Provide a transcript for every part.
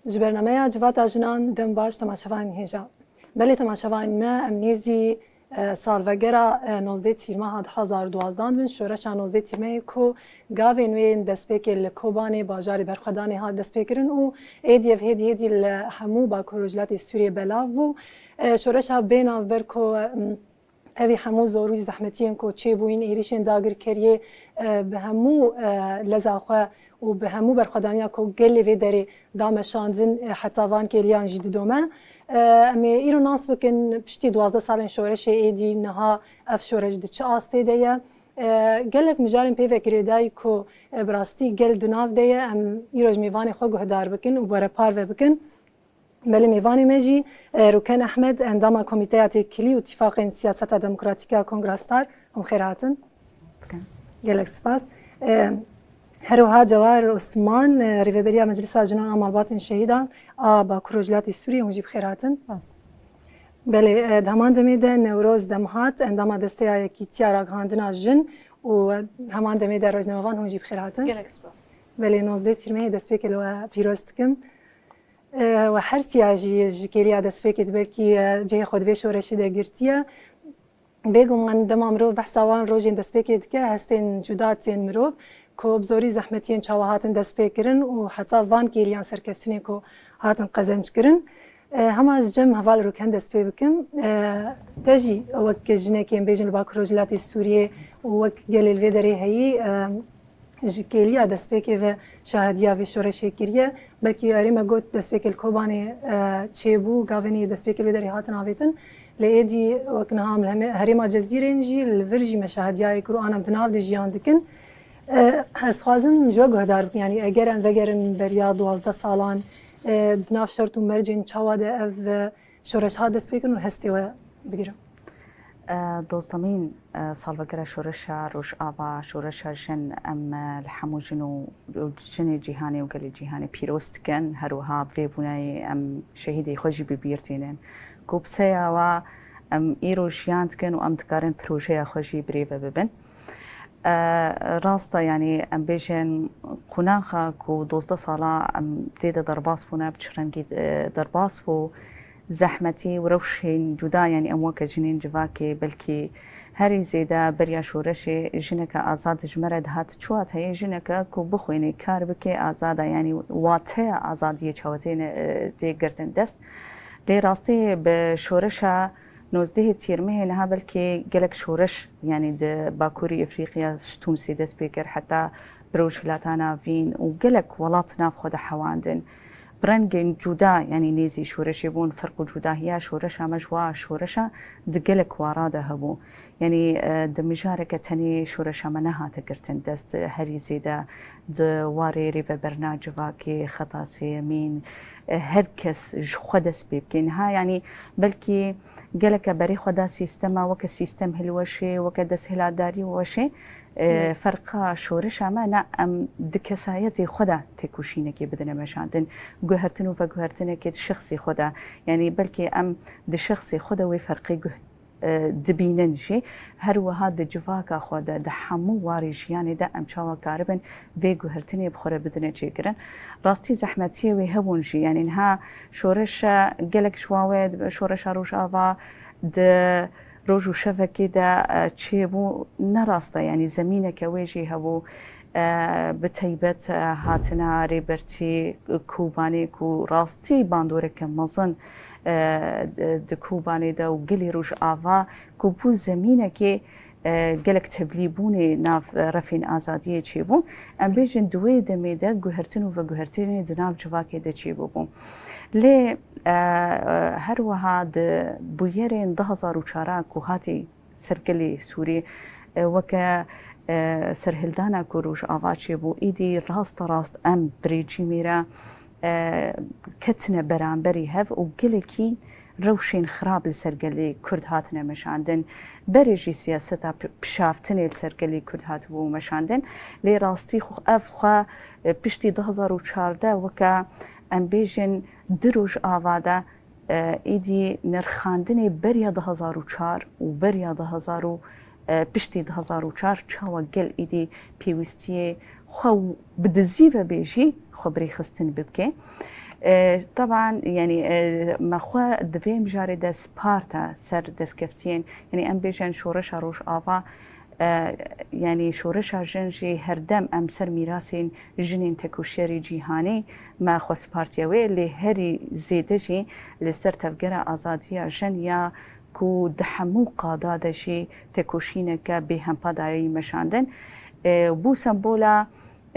جبرنامه جوات جنان دم باش تماشاوان هجا بله تماشاوان ما امنیزی سالوگرا 19 تیرمه 2012 بن شورش 19 تیرمه کو گاوین وین دسپیک لکوبانی باجاری برخدانی ها دسپیکرن و ایدیف هدی همو با کروجلات سوریه بلاو بو شورش ها بینا برکو اوی همو زوروی زحمتین کو چه بوین ایریشن داگر کریه به همو لزاخو و به همو برخدانیا کو گلی و دری دامشاندن حتی وان کلیان جدی دومه امی ایرو ناس بکن پشتی 12 سالن شورش ایدی نها اف شورش دی چه آسته دیه گلک مجارن پی فکری دای کو براستی گل دناف دیه ام ایروج میوانی خو گهدار بکن و بره پار بکن بله میوانی مجی روکن احمد اندام کمیته کلی و اتفاق سیاست دموکراتیک کنگرستار هم خیراتن گلک سپاس هروها جوار عثمان ریوبریا مجلس جنان عمالبات شهیدان با کروجلات سوریه هم جیب خیراتن بله دمان دمیده نوروز دمهات اندام دسته یکی تیارا هاندنا جن و همان دمیده روزنامه‌وان هم جیب خیراتن گلک سپاس بله 19 تیرمه دست به کلو فیروست کم و هر سیاجی کلیه دست به کت برکی جای خود و شورشی دگرتیه بگم من دمام رو بحثوان روزین دست به کت که هستین جداتین مرو کو بزوری زحمتین چاوهاتن دست به کرن و حتی وان کلیان سرکفتنی کو هاتن قزنج کرن هم از جم حوال رو کند دست به بکم تجی وقت جنه کیم بیجن باکروجلات سوریه وقت گلیل ویدری هایی جکیلیا دست به که و شاهدیا و شورشی کریه بلکه یاری مگوت دست به کل کوبانی چیبو گاونی دست به کل ویدری هاتن آویتن لیدی وقت نهام هریما جزیره انجی الورجی مشاهدیای کرو آنم تناف دی جیان دکن از خوازم جو گهدار یعنی اگرن وگرن بریا 12 سالان بناف شرط و مرجین چواده از شورش ها دست بکن و هستی و بگیرم دوستمین سالوگرا شورش روش آوا شورش جن ام الحمو جنو جن جهانی و گلی جهانی پیروست کن هروها ببونای ام شهیدی خوشی ببیرتینن کوبسیا و ام ایروشیانت کن و ام تکارن پروژه خوشی بریو ببن راستا يعني ام بيجن قناخا كو 12 سالا ام تيدا درباس بونا بشرنجي درباس بو زحمتي وروشين جدا يعني اموك جنين جواكي بلكي هري زيدا بريا شورشي جنك آزاد جمرد هات چوات هي جنك كو بخويني كار بكي آزادا يعني واتها آزادية چواتين دي گرتن دست لي راستي بشورشا 19 تیرمه نها بلکه گلک شورش يعني د باكوري افريقيا تونسي دس بيكر حتى بروش لاتانا فين وگلك ولات ناف خود حواندن برنجن جودا يعني نيزي شورش يبون فرق جودا هي شورشا مجوا شورشا دگلك وراده هبو يعني د مجاركه تني شورشا منها تقرتن دست هري زيدا د واري ريفا برناج واكي خطاسي يمين هركس خدس بيبكين ها يعني بلكي قالك بري خدا سيستما وك سيستم هلوشي وك دس هلاداري وشي فرقا شورش اما نا ام دكسايتي خدا تكوشينكي بدنا مشاندن جوهرتن وفجوهرتن كي شخصي خدا يعني بلكي ام دشخصي خدا وفرقي دبینن شی هر وها د جواکا خود د حمو واریش یعنی د امچاوا کاربن و گوهرتنی بخوره بدنه چیکرن راستی زحمتی و هون شی یعنی انها شورش گلک شواود شورش روش آوا د روجو شفکی د چیبو نراسته یعنی زمینه که ویجی هبو بتیبت هاتنا ریبرتی کوبانی کو راستی باندوره که مزن د کوبانی دا و گلی روش آوا کو بو زمینه که گلک تبلیبونه ناف رفین آزادیه چی بون ام بیجن دوی دمیده گوهرتن و گوهرتن دناف جواکه ده چی بون لی هر وها د بویرین 2004 کو هاتی سرگلی سوری وکه سرهلدانا کو روش آوا چی بو ایدی راست ام بریجی میره كتنا برانبري هف وقلكي روشين خراب لسرقلي كرد هاتنا مشاندن بريجي سياستا بشافتني لسرقلي كرد هاتبو مشاندن لي راستي خو افخا بشتي 2014 وكا ام بيجن دروج آوادا ايدي نرخاندني بريا 2004 وبريا 2000 بشتي 2004 چاوا قل ايدي بيوستيه خو بدزيفه بيجي خبري خستن ببكي طبعا يعني مخوا دفيم جاري دا سبارتا سر دسكفتين يعني ام بيجن شورش روش آفا يعني شورشا جنجي هردم ام سر میراسين جنين تكوشيري جيهاني ما خو سبارتيوي اللي هري زيدجي لسر تفجر آزادية جنيا کو دحمو قادادشي تكوشينك بهم پاداري مشاندن بو سمبولا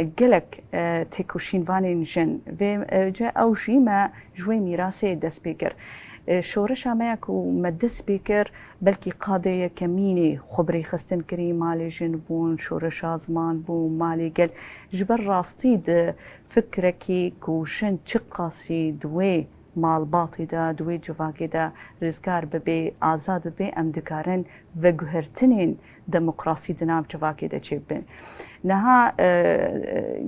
گلک تکوشین وانین جن و جا او جیما جوی میراثی دست بکر شورش همه کو مدست بکر بلکی قاده کمینی خبری خستن کری مالی جن بون شورش آزمان بون مالی گل جبر راستی ده فکرکی کو جن چقاسی دوی مال باطی دا دوی جواگی دا رزگار ببی آزاد ببی ام دکارن و گوهرتنین دموقراسی دناب جواگی دا چی بین نها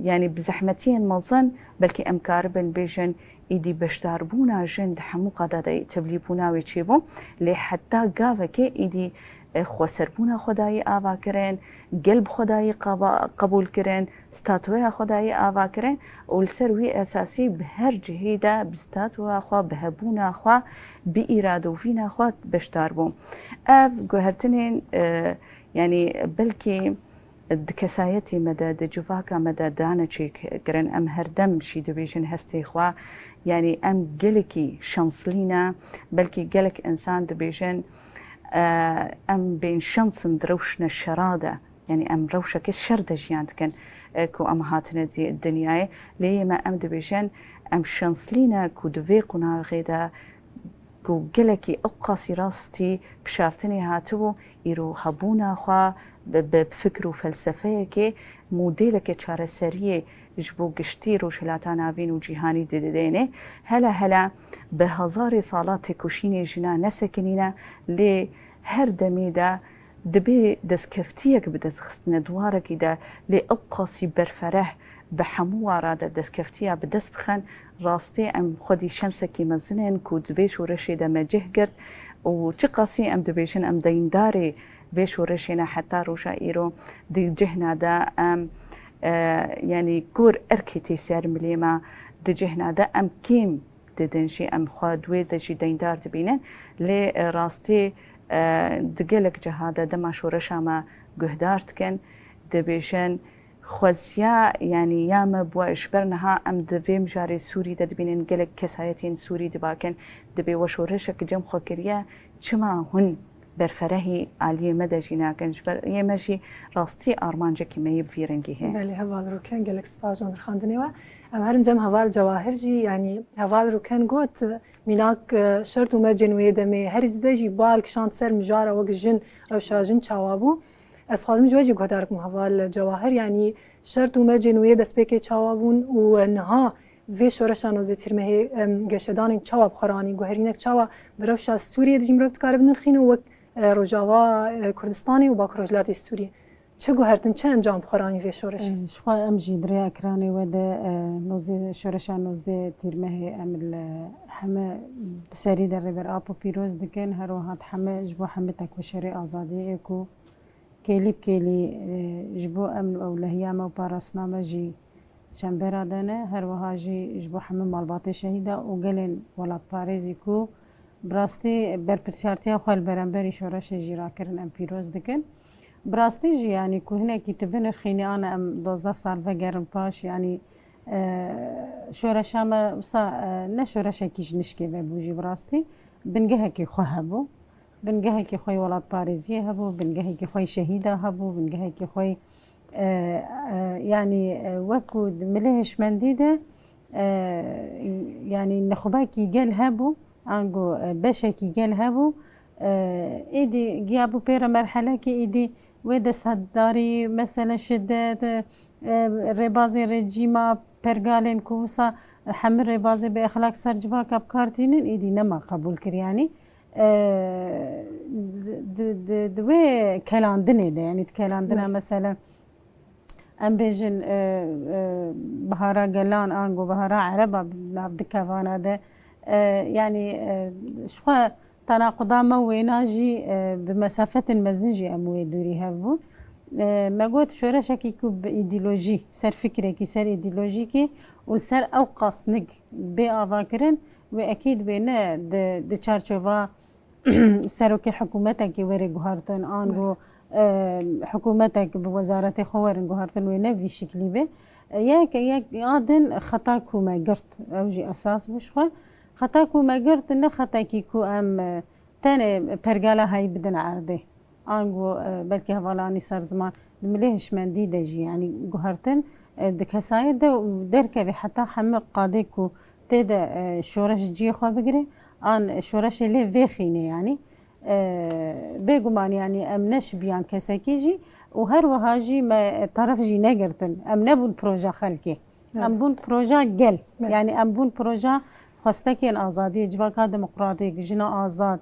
يعني بزحمتين مظن بلكي امكار بن بيجن ايدي بشتار بونا جن دحمو قادة تبليبونا ويتشيبو لي حتى قاوكي ايدي خوسر بونا خداي آوا كرين قلب خداي قبول كرين ستاتويا خداي آوا كرين والسروي اساسي بهر جهيدة بستاتويا خوا بهبونا خوا بإرادو فينا خوا بشتار بو اف قوهرتنين يعني بلكي دكسایتی مدد جواکا مدد دانه چی کرن ام هردم شی دویجن هستی خوا یعنی ام گلکی شانسلینا بلکی گلک انسان دویجن ام بین شانسن دروشنا شراده يعني ام روشة كس شردة جيانت كان كو ام هاتنا دي الدنيا ليه ما ام دبيجن ام شانسلينا كو دويقنا غيدا كو جلكي اقاسي راستي بشافتني هاتو يرو هبونا خوا بفكر وفلسفه كي موديلك تشار سريه جبو قشتي روشلاتان نافين وجيهاني ديدينه هلا بهزار صالات كوشيني جنا نسكنينا لي هر دميدا دبي دسكفتيك بدس خستنا دوارك دا لي اقاسي برفره بحمو رادا دسكفتيا بدس بخن راستي ام خدي شمسكي مزنين كو دويش ورشيدا ما جهجرت وتقاسي ام دبيشن ام دينداري فيش ورشينا حتى روشا إيرو دي جهنا دا أم يعني كور أركيتي سير مليما دي جهنا دا أم كيم ددنشي أم خوادوي دجي ديندار دبينن لي راستي دقلك جهادا دما شورشا ما قهدارتكن دبيشن خوزيا يعني ياما بوا إشبرنها أم دفيم جاري سوري دبينن قلك كسايتين سوري دباكن دبي وشورشك جم خوكريا چما هن برفرهي عالية مدى جينا كنجبر يمشي راستي أرمانجا كما يبفي رنجي هي بله هوال روكان جالك سباج من خاندني و أمهرن جم هوال جواهر جي يعني هوال روكان قوت ملاك شرط ومرجن ويدمي هرز دجي بالك شان سر مجارة وق جن روشاجن چاوابو از خازم جواجي قدركم هوال جواهر يعني شرط ومرجن ويد سبيكي چاوابون ونها في شورشان وزي ترمه گشدان چاواب خراني گوهرينك چاوا بروشا سوريا دجم رفت كاربن خينو وق روجاوا كردستاني و باكروجلات سوريا چه گوهرتن چه انجام خورانی في شورش شخوا ام جي دريا اكراني ودا نوزي شورشا نوزي تيرمه ام همه سري در ريبر ابو بيروز دكن هرو هات همه جبو همه تكوشري ازادي اكو كيلي جبو امن اولهيامه و باراسنامه جي چمبرا دنه هر وهاجي جبو همه مالباتي شهيده و گلن ولات باريزي کو براستی برپرسیارتیا خال برانبری شورش جیرا کرن ام پیروز دکن براستی جی یعنی که هنه کی تبنش خینی آن ام 12 سال و گرم پاش یعنی شورش هم نه شورش کیش نشکی و بوجی براستی بنگه کی خو هبو بنگه کی خوی ولات پاریزی هبو بنگه کی خوی شهیده هبو بنگه کی خوی يعني وكود ملهش منديده يعني نخبا كي قال هبو عنقو باشا كي قال هبو ايدي جابو بيرا مرحلة كي ايدي ويدس هداري مثلا شدة ربازي رجيما برقالين كوسا حمل ربازي بأخلاق سرجفا كابكارتينين ايدي نما قبول كرياني دوي كلاندني ده يعني تكلاندنا مثلا ام بيجن بهارا قلان انقو بهارا عربا بلافد كافانا ده يعني شخوا تناقضا مويناجي بمسافة مزنجي اموي دوري هبو ما قلت شورشك يكو بإيديولوجي سر فكرك سر إيديولوجيكي والسر أو قصنق بأفاكرن وأكيد بينا د تشارشوفا سروكي حكومتك وري جوهرتن آنغو حكومتك بوزارة خوارن جوهرتن وينا في شكلي به ياك عادن خطاكو ما قرت أوجي أساس بشخوا خطاكو ما قرت إنه خطاكيكو أم تاني برجالة هاي بدن عرضه آنغو بلكي هفالاني صار زمان مليهش من دي دجي يعني جوهرتن دكسايد ده ودركة حتى حمق قاديكو تدا شورش جي خوا بقري آن شورش اللي فيخيني يعني بيقومان يعني أمنش بيان كساكيجي وهر وهاجي ما طرف جي نقرتن أم نبون بروجا خلقي أم بون بروجا قل يعني أم بون بروجا خواستكين آزادي جواكا ديمقراطي جنا آزاد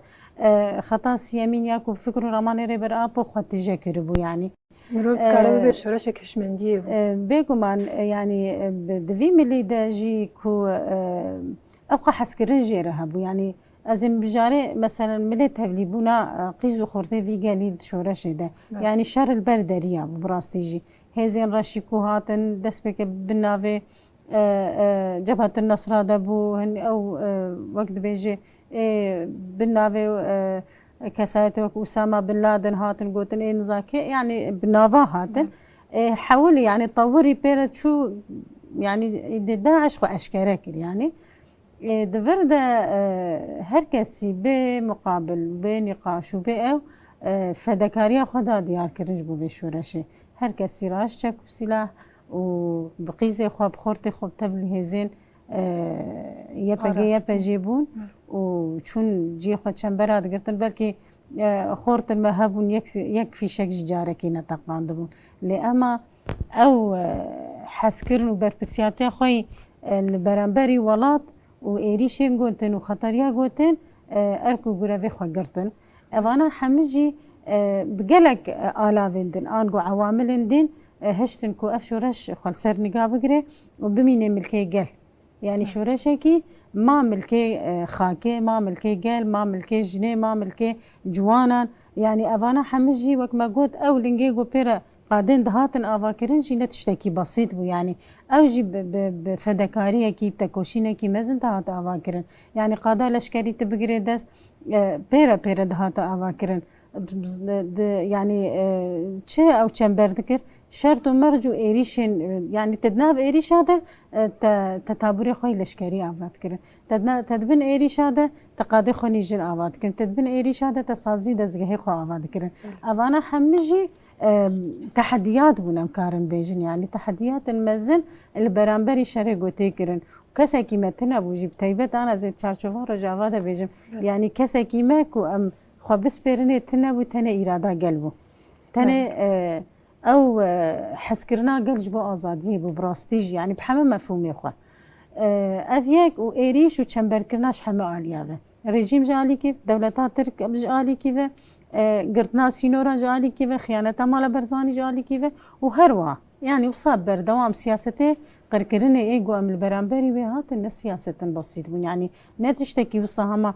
خطا سيامين ياكو فكر رماني ريبر آبو خواتجا كربو يعني مروف تكارو بي شورشك هشمنديه بيقومان يعني بدفي ملي داجي كو أبقى حسكرين جيرها بو يعني أزم بجاري مثلا ملي تهليبونا قيزو خورتي في قليل شورش ده يعني شر البردرية براستيجي هزين رشيكو هاتن دسبك بالنافي جبهة النصرة دبو أو وقت بيجي بالنافي كسايتك أسامة بن لادن هاتن قوتن نزاكي يعني بالنافا هاتن حاولي يعني طوري بيرت شو يعني داعش وأشكارك يعني دفردا هركسي بمقابل بنقاش وبأو فدكاريا خدا ديار كرنج بو بشورشي هركسي راش چك سلاح وبقيزي خواب خورتي خوب تبلي هزين يبا جيبون وچون جي خود چنبراد قرتن بلكي خورتن مهبون يكفي شك جاركي نتقاندبون لأما أو حسكرن وبربسياتي خوي البرانبري ولات وإيريشين قوتن وخطريا قوتن أركو قرافي خوغرتن أفانا حمجي بقلق آلافين دين آنقو عواملين دين هشتن كو أف شورش خالسر نقابقري وبميني ملكي قل يعني شورشكي ما ملكي خاكي ما ملكي قل ما ملكي جني ما ملكي جوانا يعني أفانا حمجي وكما قوت أو لنجيقو بيرا بعدين دهاتن آفاكرين جي نتشتكي بسيط بو يعني أو جي بفدكارية كي بتكوشينة كي مزن دهات آفاكرين يعني قادا لشكري تبقري دست بيرا دهات آفاكرين يعني چه أو چنبر ذكر شرط ومرجو إيريشن يعني تدناب إيريش هذا تتابوري خوي لشكري آفات كرن تدبن إيريش هذا تقاضي خوني جن آفات كرن تدبن إيريش هذا تسازي دزغهي خو آفات كرن أفانا حمجي تحديات بونم كارن بيجن يعني تحديات المزن البرانبري شري قوتي كرن كسا كيمتنا بوجيب تايبت أنا زي تشارشوفا رجاوا دا بيجم يعني كسا كيماكو أم خبس بيرني تنا وتنا إرادة قلبه تنا أو حسكرنا قلج بو آزادي بو براستيج يعني بحما مفهومي خوا أفياك وإيريش وچنبر كرناش حما عاليا رجيم جالي كيف دولتات ترك جالي كيف قرتنا سينورا جالي كيف خيانة مالا برزاني جالي كيف وهروا يعني وصاب بردوام سياسته قركرنا إيجو أم البرانبري بهات الناس سياسة بسيط يعني نتشتكي وصاهما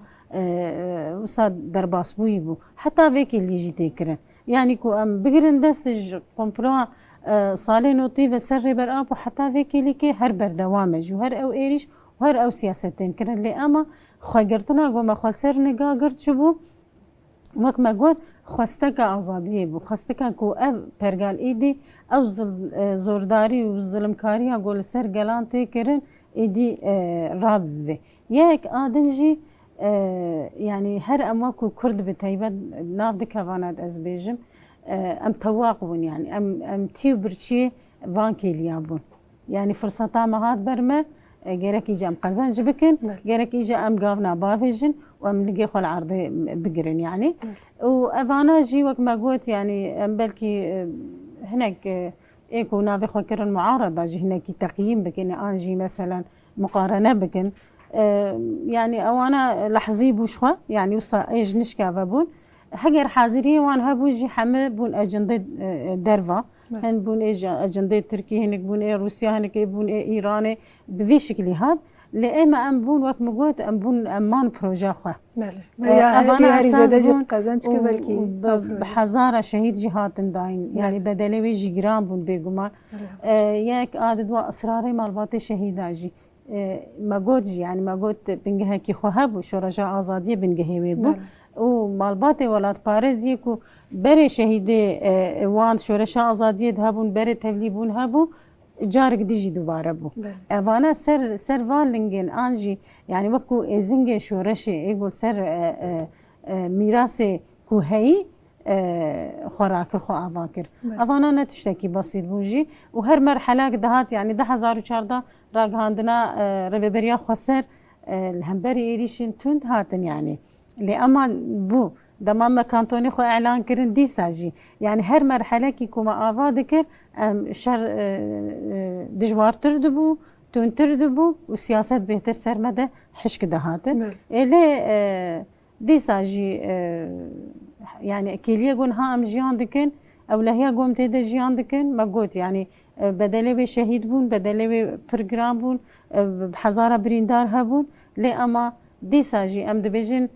وصاد درباس بويبو حتى فيك اللي جيتي كرن يعني كو أم بقرن دستج قمبرا صالين وطيفة سري برآب وحتى فيك اللي كي هر بردوامج وهر أو إيريش وهر أو سياستين كرن اللي أما خواقرتنا قوما خوالسر نقا قرت شبو وك ما قول خواستك آزادية بو خواستك كو أب برقال إيدي أو زورداري وظلمكاري قول سر قلان تيكرن إيدي راب بي ياك آدنجي يعني هر أماكو كرد بتايبة ناف دكافانات أزبيجم أم تواقبون يعني أم تيو برشي فانكي ليابون يعني فرصتا مهات برما غيرك يجي أم قزنج بكن غيرك يجي أم قافنا بافيجن وأم لقي خو العرض بقرن يعني وأفانا جي وك ما قلت يعني أم بلكي هناك إيكو نافي خو كرن معارضة جي هناك تقييم بكن أنجي مثلا مقارنة بكن يعني أوانا لحظي بوشخوا يعني وصا إيج نشكا فبون حجر حاضرين وان هبو جي حمل بون أجندة درفا هن بون إيج أجندة تركيا هنك بون إيه روسيا هنك بون إيه إيراني بذي شكل هاد لئما ام بون وقت مگوت ام بون امان پروژه خو بله اوان اساس بون قزنج که بلکی بحزار شهید جهاتن داین یعنی بدلی وی جگران بون بگمان یک عادت و اصرار مالبات شهیدا جی مگوت یعنی مگوت بنگه کی خو هبو شورشا آزادی بنگه وی بو و مالبات ولات پاريز يكو بري شهيد وان شورشا آزادی هبون بري تبلیبون هبو جارك ديجي دوباره بو اوانا سر والنگن انجي يعني وكو ازنگ شورشي يقول سر ميراث كو هي خوراكر خو اواكر اوانا نتشتكي بسيط بوجي وهر مرحله دهات يعني 2014 راغاندنا ربيبريا خسر الهمبري ايريشن توند هاتن يعني لأما بو دمام كانتوني خو اعلان كرن دي ساجي يعني هر مرحله كي كوما آوا دكر شر دجوار تردبو تون تردبو وسياسات بهتر سرمده حشك دهاتن إلي دي ساجي يعني اكيليه قون ها ام جيان دكن او لهيا قوم تيدا جيان دكن ما قوت يعني بدلي بي شهيد بون بدلي بي برنامج بون بحزاره بريندار هبون لأما دي ساجي ام دبيجن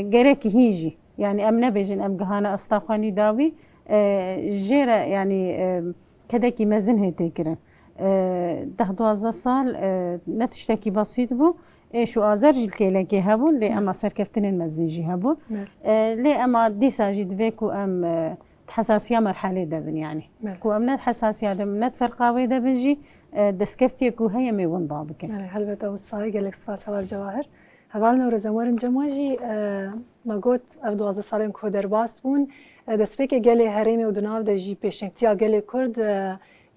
جريك هيجي يعني ام نبيجن ام جهانا استاخاني داوي جيرة يعني كداكي مزن هي تكرن 12 سال نتشتكي بسيط بو شو ازرج الكيلكي هبون لي اما سركفتن المزنجي هبون لي اما دي ساجي دفيكو ام حساسيه مرحله دبن يعني كو امنات حساسيه دبن نت فرقاوي دبنجي دسكفتي كو هي مي ون ضابك يعني هلبته والصاي قالك سفاس هوا الجواهر هبالنا ورزمورم جماجي ما قلت اف 12 سالم كو درباس بون دسبيك قالي هريمي ودناو دجي بيشنتيا قالي كرد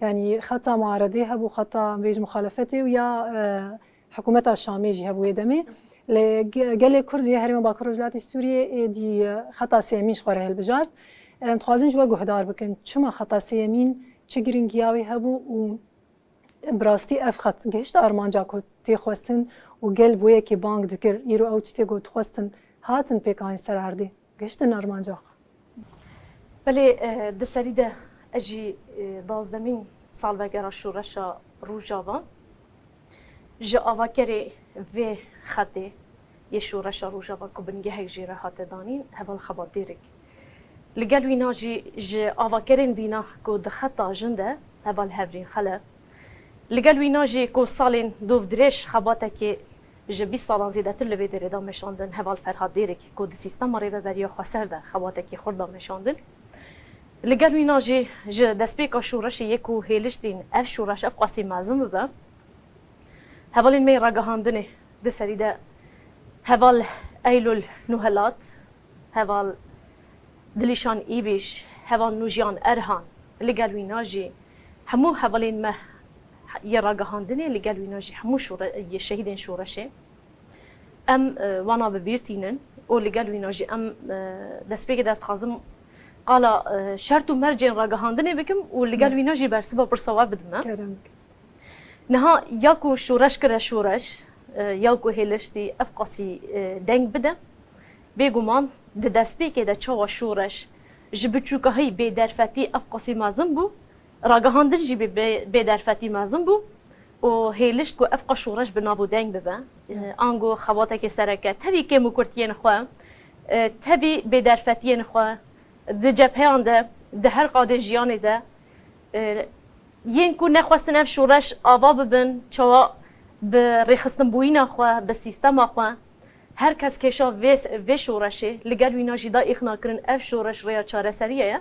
يعني خطا معارضي هبو خطا بيج مخالفتي ويا حكومه الشامي جي هبو يدمي قالي كرد يا هريمي باكر وجلاتي سوريا دي خطا سيميش خوره البجار متخازن جوا گهدار بكن چما خطا سيمين چگرينگياوي هبو و براستي اف خط گشت ارمانجا کو تي خوستن و گل بويه كي بانك دكر يرو او تشتي گوت خوستن هاتن بيكاين سراردي گشتن ارمانجا بله دسری ده اجی 12 سال وگرا شورشا روجاوان جا آواکری و خطه یه شورشا روجاوان که بنگه هک جیره هات دانین هول خبات دیرک لگل وینا جا آواکرین بینا که دخطا جنده هول هفرین خلا لگل وینا جا که سالین دوف درش خباته که جا 20 سالان زیده تر لبه دیره دا مشاندن هول فرحات دیرک که ده سیستم ریوه بریا خسر ده خباته که خورد دا مشاندن لگل وینا جی دسپیکا شورش یکو هیلشتین اف شورش اف قاسی مازم ببا هوالین می راگهاندنه دسری ده هوال ایلول نوهلات هوال دلیشان ایبیش هوال نوجیان ارهان لگل وینا جی همو هوالین ما یه راگهاندنه لگل وینا جی همو شهیدین شورشه ام وانا ببیرتینن و لگل وینا جی ام دسپیک دست خازم قال شرط مرجين راجهاندني بكم واللي قال وينا جي برسبه برصواب بدنا نها ياكو شورش كره شورش ياكو هلشتي افقسي دنگ بده بيگومان د دسبي كده چوا شورش جبچوكا هي بدرفتي افقسي مازم بو راجهاندن جي بدرفتي مازم بو و هلشت كو افقا شورش بنابو دنگ ببا انگو خواتك سركه تبي كمو كرتين خو تبي بدرفتين خو د جبهان ده هر قاده جیان ده ین کو نخواستن اف شورش آوا ببن چوا به رخصتن بوینا خوا به سیستم خوا هر کس کشا و شورشه لگل وینا جدا اخنا کرن اف شورش ریا چاره سریه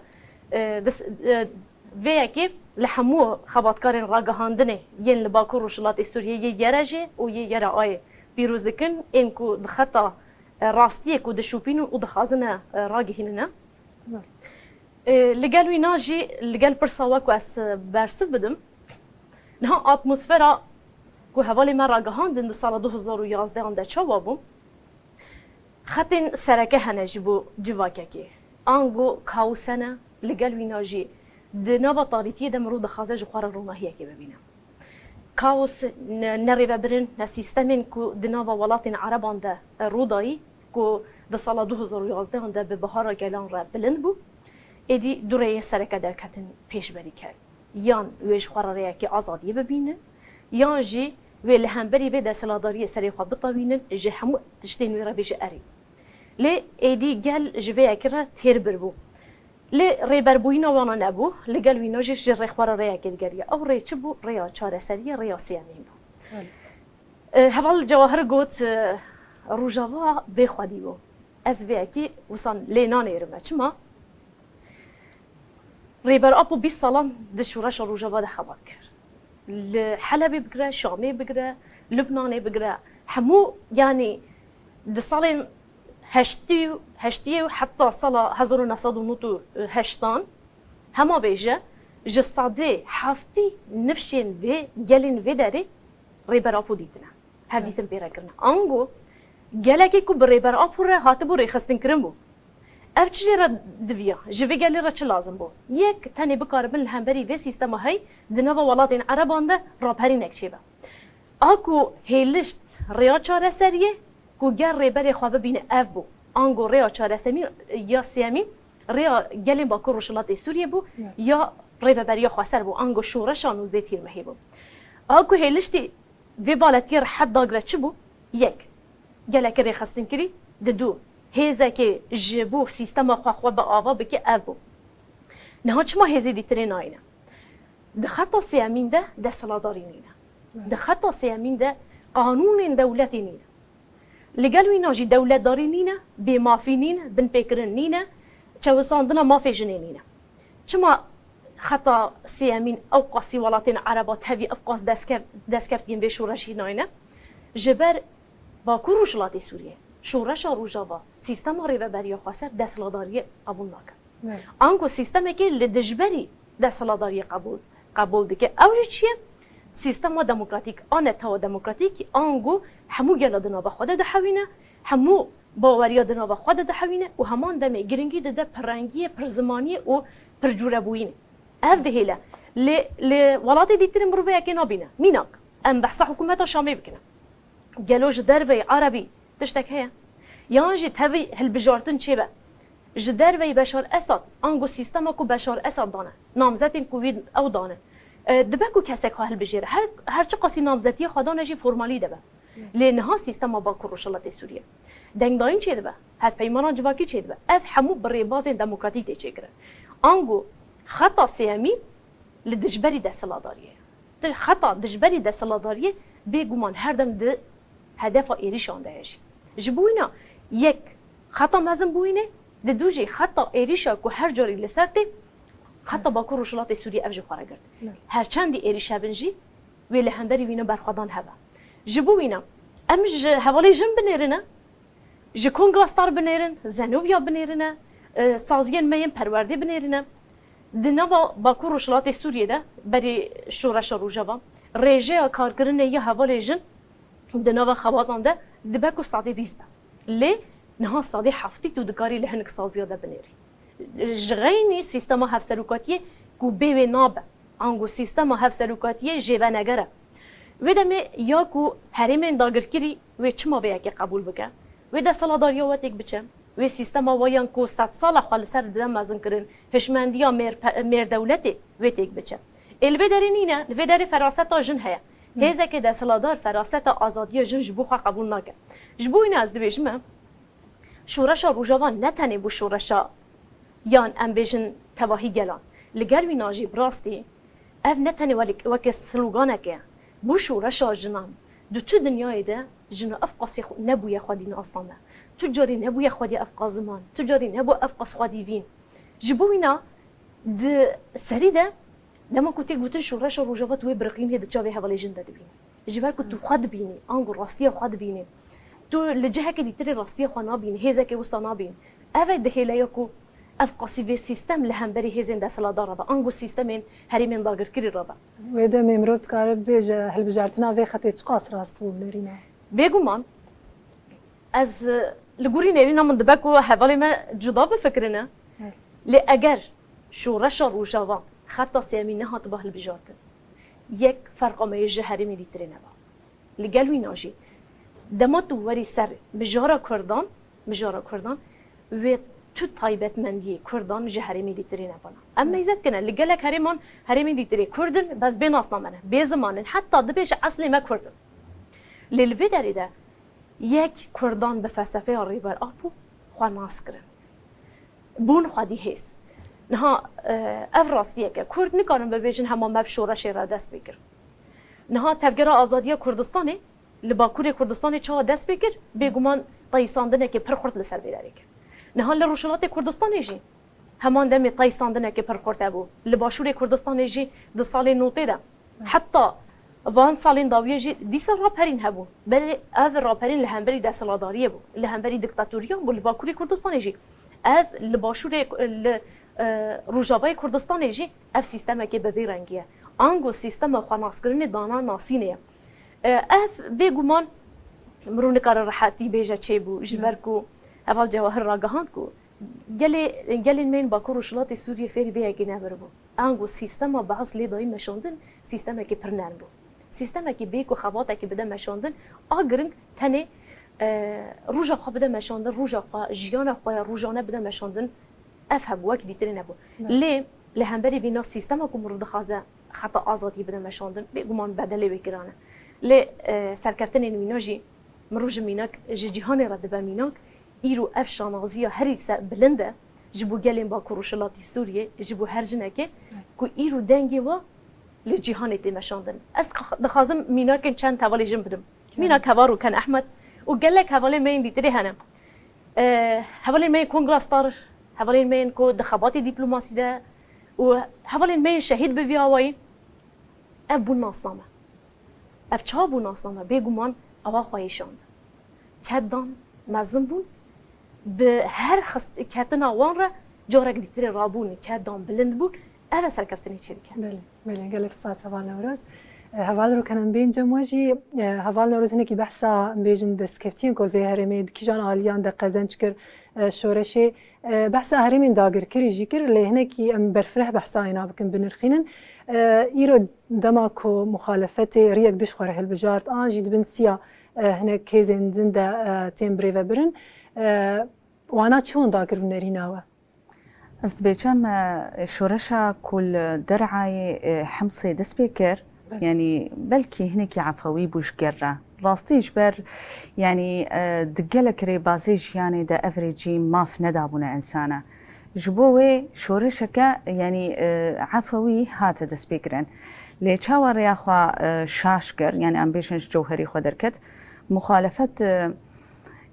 و یکی لحمو خباتکارن راگهاندنه ین لباکو روشلات سوریه یه یرجه و یه یره آیه بیروز دکن این کو دخطا راستیه کو دشوپینو و دخازنه راگهیننه لگل وینا جی لگل پرساوا کو اس برسب بدم نه اتمسفرا کو حوالی ما راگهاندن سال 2011 اند چوا بوم خطین سرکه هنجبو جواککی انگو کاوسنه لگل وینا جی د نوبه طاریتی د مرود خازج خوار روماهیه کی ببینم کاوس نری برن ن سیستمین کو د نوبه ولاتین عربان ده رودایی کو د سال 2011 اند به بهار گلان را بلند بو ایدی دوره سرکه درکتن پیش بری کرد یان ویش قراره که آزادی ببینه یان جی و لهمبری به دستلاداری سری خواب بطوینن جه همو تشتین ویرا بیجه اری لی ایدی گل جوه اکره تیر بربو لی ری بربوینا وانا نبو لی گل وینا جه ری خوارا ری اکید گریه او ری چه بو ریا چاره سریه ریا سیامین بو هفال جواهر گوت روژاوا بخوادی بو از وی اکی وسان لینان ایرمه چما ریبر آپو 20 سالان دشورش روژاوا ده خبات کرد لحلبي بقرا شامي بقرا لبناني بقرا همو يعني د سالين هشتي حتى صلا هزار نصد ونوتو هشتان هما بيجا جسادي حافتي نفشين في جلين في داري ريبر ابو ديتنا هر ديتن بيرا كرنا انغو جلكي كو بريبر ابو را هاتبو ريخستن كرمبو اف چجرا دبیا جوی گلی را چه لازم بو یک تنی بکار بن الهمبری و سیستم های دنوا ولاتین عربان ده رابهری نکچیبه آکو هیلشت ریا چاره سریه کو گر ریبری خوابه بینه اف بو آنگو ریا چاره سمی یا سیمی ریا گلین با کروشلات سوریه بو یا ریبری خواسر بو آنگو شورش آنوزده تیر مهی بو آکو هیلشتی و بالاتیر حد داگره چه بو یک گلک ری خستن کری دو هزا که جبو سیستم خوا به آوا بکی ابو نه چما هزی دیتری ناینه ده خطا سیامین ده دستلاداری نینه ده خطا سیامین ده قانون دولتی نینه لگل وینا جی دولت داری نینه بی مافی نینه بن پیکرن نینه چوساندنا مافی جنه نینه چما خطا سیامین او قاسی ولاتین عربات هوی افقاس دستکفت گیم به شورشی ناینه جبر با کروشلاتی سوریه شورش روژاوا سیستم ریبری خاصر دستلاداری قبول نکرد. آنکو سیستمی که لدجبری دستلاداری قبول دیگه اوجی چیه؟ سیستم دموکراتیک آن تا دموکراتیک آنگو همو گلادنا به خود دهوینه همو باوریا دنا به خود دهوینه و همان دم گرینگی ده پرنگی پرزمانی و پرجوربوینه. اف دهیله ل ولات دیترم بروی که نبینه میناک ام بحث حکومت شامی بکنه. گلوج دروی عربی تشتك هيا يانجي تهوي هالبجارتن چه جدار وي بشار اسد انگو سیستما کو بشار اسد دانه نامزدین کووید او دانه دبکو کسک هالبجيره هر چه قاسی نامزدی خدانه جي فرمالی دبه لانها سیستما با کروشلات سوریه دنگ داین چه دبه هر پیمانا جواکی چه دبه اف همو بر باز دموکراتیک چه کره انگو خطا سیامی لدجبری دستلاداریه خطا دجبری دستلاداریه بگومان هر دم ده هدف ایریشان دهش جبوینا یک خطا مزن بوینه د دوجی خطا ایریشا کو هر جاری لسرته خطا با کروشلات سوریه افج خوره گرد هر چندی ایریشا بنجی ویله هندری وینا برخدان هوا جبوینا امج حوالی جن بنیرنه ج کنگلاستار بنیرن زنوبیا بنیرنه سازین میم پرورده بنیرنه دنوا با کروشلات سوریه ده بری شورش روجاوا رژه کارکرنه یه حوالی جن دنوا خواتان ده دبکو ساده بیزبه لی نها ساده هفتی تو دکاری لهنک سازیا ده بنیری جغینی سیستم هفت سلوکاتیه کو بیوی نابه انگو سیستم هفت سلوکاتیه جیوه نگره و دمه یا کو هریمین داگر کری و چما به یکی قبول بکن و ده سالاداری وقت یک بچه و سیستم وایان کو 100 سال خال سر دم مزن کرن هشمندیا میر دولتی و یک بچه البدری نینه البدری فراستا جن هیا هزا که دستلادار فراست آزادی جن جبو خوا قبول نکرد جبو این از دویجمه شورش روجاوان نتنه بو شورش یان ام بیجن تواهی گلان لگر وی ناجی براستی اف نتنه وک سلوگانه که بو شورش جنان دو تو دنیای ده جن افقاسی نبوی خودی اصلا تو جاری نبوی خودی افقا زمان تو جاری نبو افقاس خودی وین جبو اینا د سری ده لما كنت قلت شورش روجاوا تو برقيم هي دچاوي حواله جنده دبين جبر كنت خد بيني انغو راستيه خد بيني تو لجهه كدي تري راستيه خنا بين هيزا كي وسطنا بين افا دهيلايكو افقاسي في سيستم لهمبري هيزن دسلا داربا انغو سيستمين هري من داگر كري رابا ودا ممرت كارب بيجا هل بجارتنا في خطي تقاس راستو بلرينا بيگومان از لغوري نيرينا من دبكو حواله ما جدا بفكرنا لاگر شورش روجاوا خطا سیامی نهات به البجارت یک فرق ما جهری می دیتری نبا لگلوی ناجی دمات وری سر بجارا کردان و تو تایبت مندی کردان جهری می دیتری نبانا اما ایزد کنه لگلک هریمان هری می دیتری کردن بس بین اصلا منه به زمانن حتی دبیش اصلی ما کردن للوی دریده یک کردان به فلسفه ریبر آپو خواه ناس کرن بون خودی هست نها اف راستیه که کرد نکارن ببیجن همه مب شورش را دست بگیر نها تفگیر آزادی کردستانه لباکور کردستان چه دست بگیر بگمان تایساندنه که پرخورد لسر بیداری که نها لروشلات کردستان جی همان دم تایساندنه که پرخورد ابو لباشور کردستان جی ده سال نوته ده حتی وان سالین داویه جی دیسا راپرین هبو بله اف راپرین لهمبری دستلاداریه بو لهمبری دیکتاتوریه بو لباکور کردستان جی اف لباشور روجاوای کردستان جی اف سیستمه که به رنگیه آنگو سیستم خاناسکرین دانا ناسینه اف بگمان مرون کار راحتی بیجا چه بو جبر کو اول جواهر راگهاند کو گلی من باکور وشلات سوریه فری بیاگی نبر بو آنگو سیستم بعض لی دایی مشاندن سیستم که پرنن بو سیستم که بیکو خواته که بده مشاندن آگرنگ تنه روجا خوا بده مشاندن روجا خوا جیان خوا روجانه بده مشاندن اف هبو وقت دیتری نبو لی لهمبری بینا سیستم که مرود خازه خطا آزادی بده مشاندن بگمان بدلی بگیرانه لی سرکفتن این میناجی مروج میناک جهان را دبا میناک ایرو اف شانازیا هری بلنده جبو گلین با کروشلاتی سوریه جبو هر جنکه کو ایرو دنگی و لجهان تی مشاندن از دخازم میناک چند توالی جنب بدم میناک هوارو کن احمد و گلک هوالی مین دیتری هنم هوالی مین کنگلاستار هوالی مین کو دخاباتی دیپلماسی ده و هوالی مین شهید بویاوی اف بون ناسنامه اف چه بون ناسنامه بگمان آوا خواهیشاند کدان مزن بون به هر خست کتنا وان را جارک دیتر رابون کدان بلند بون اول سرکفتنی چی دیگه بله بله گلک سپاس هوال نوروز هوال رو کنم بین جمعی هوال نوروز اینکه بحثا بیشتر دستکفتین کل به هرمید کی جان عالیان د قزنج کر شورشی بحث هرمین داگر کری جیکر لهنه کی ام برفره بحثا اینا بکن بنرخینن ایرو دماکو مخالفت ریک دش خوره هل بجارت آنجید بنسیا هنه کیزن زنده تیمبری و برن وانا چون داگر نریناوه از بیچم شورشا کل درعای حمصي دسبيكر يعني بلكي هناك عفوي بوش قرة راستيش بر يعني دقلك ريبازيش يعني دا افريجي ما في ندابنا انسانه جبوي شورشكا يعني عفوي هات دسبيكرن لي تشاور يا اخوا شاشكر يعني امبيشنش جوهري خدركت مخالفه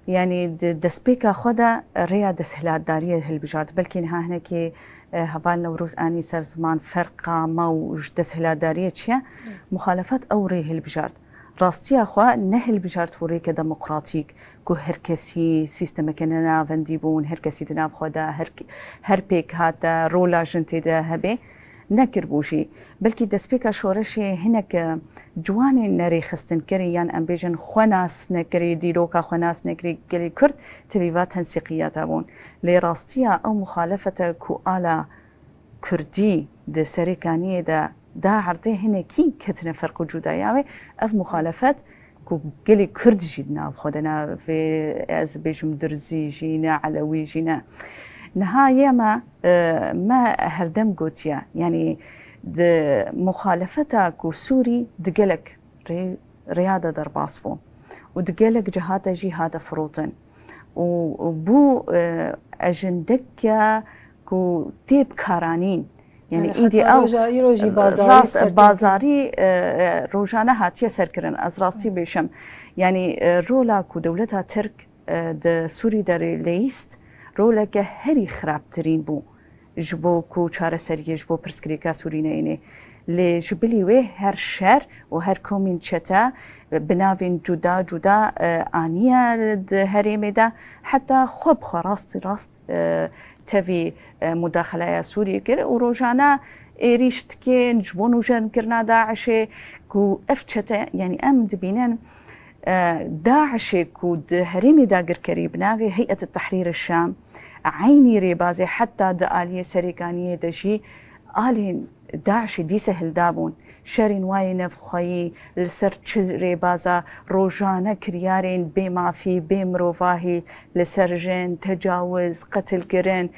يعني دسبيكا خدا ريا دسهلات داريه هالبجارت بلكي نها هناكي هفال نوروز اني سر زمان فرقه موج دسهلات داريه تشيا مخالفات اوري هالبجارت راستي اخوا نهل بجارت وريكا ديمقراطيك كو هركسي سيستم كننا فنديبون هركسي دناف خدا هربيك هاتا رولا جنتي ده هبي نكر بوشي بلكي دسبيكا شورشي هناك جواني ناري خستن كري يان امبيجن خناس نكري ديروكا خناس نكري قلي كرد تبيبات تنسيقيات ابون لي راستيا او مخالفة كو آلا كردي ده سريكانية ده عرضي هنا كي كتنا فرق جداياوي اف مخالفات كو قلي كرد جيدنا خدنا في از بيجم درزي جينا علوي جينا نهاية ما هردم قوتيا يعني مخالفتها كو سوري دقلك رياضة درباصفو ودقلك جهاتا جهاتا فروتن وبو أجندك كو تيب كارانين يعني ايدي او راست بازاري روجانا هاتيه سركرن از راستي بيشم يعني رولا كو دولتها ترك د سوري داري ليست رولا که هری خرابترین بو جبو کو چاره سریه جبو پرسکریکا سورینه اینه لی جبلی وی هر شهر و هر کومین چتا بناوین جدا جدا آنیا ده هریمه ده حتی خوب راست تفي مداخله سوريا كر وروجانا إيريشت كين جبون وجن كرنا داعش كو أفتشتا يعني أمد بينن داعش كو هريمي داقر كريبنا في هيئة التحرير الشام عيني ريبازي حتى دآلية سريكانية دشي آلين داعش دي سهل دابون شرين واي نفخي لسر ريبازا روجانا كريارين بما في بمروفاهي لسرجين تجاوز قتل كرين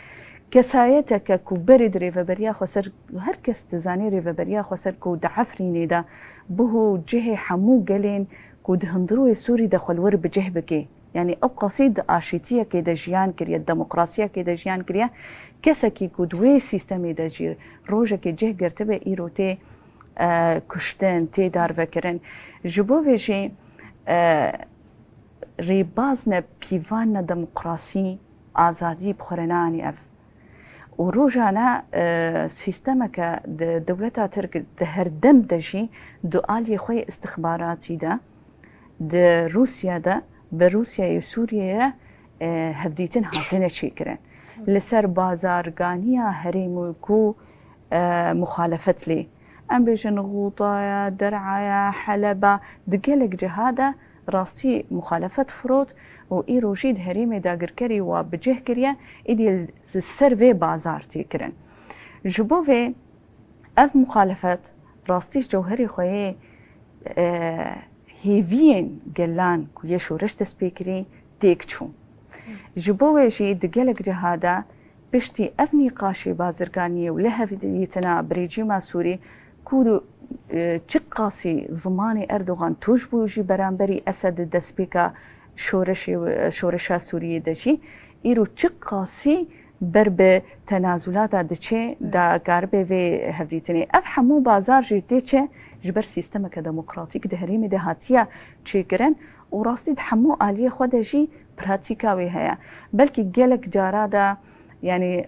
كسايتك كو برد ريفبريا خسر هركس تزاني ريفبريا خسر كو دعفريني دا بهو جهي حمو قلين کو دهندروی سوری دخلور بجه بکی یعنی او قصید آشتیه که دجیان کریه دموکراسیه که دجیان کریه کسی که کدوی سیستمی دجی روزه که جه گرته به ایروته کشتن تی دار وکرن جبو ویجی ریبازن پیوان دموکراسی آزادی بخورنانی اف و روزانه سیستم که دولت ترک ده هر دم دجی دوالی خوی استخباراتی ده ده روسیا ده به روسیای سوریه هفدیتن هاتنه چی کرن لسر بازارگانیا هریمو کو مخالفت لی ام بیشن غوطایا درعایا حلبا دگلک جهاده راستی مخالفت فرود و ای روشید هریم داگر کری و بجه کریه ایدی سر وی بازار تی کرن جبو وی اف مخالفت راستیش جوهری خویه هیوین گلان که یه شورش دست بکری دیک چون جبو ویشی دگلک جهاده بشتی اف نقاشی بازرگانی و لهفیتنا بريجيما سوري كودو چقاسي زماني اردوغان توش بوجي برانبري اسد دسبيكا شورشا سورية دشي ايرو چقاسي برب تنازلات دچه دا غاربه و هفديتني اف حمو بازار جيتي چه جبر سيستمك ديمقراطيك دهريمي دهاتيا چيگرن و راستي حمو آليه خود جي براتيكاوي هيا بلكي گلك جارادا يعني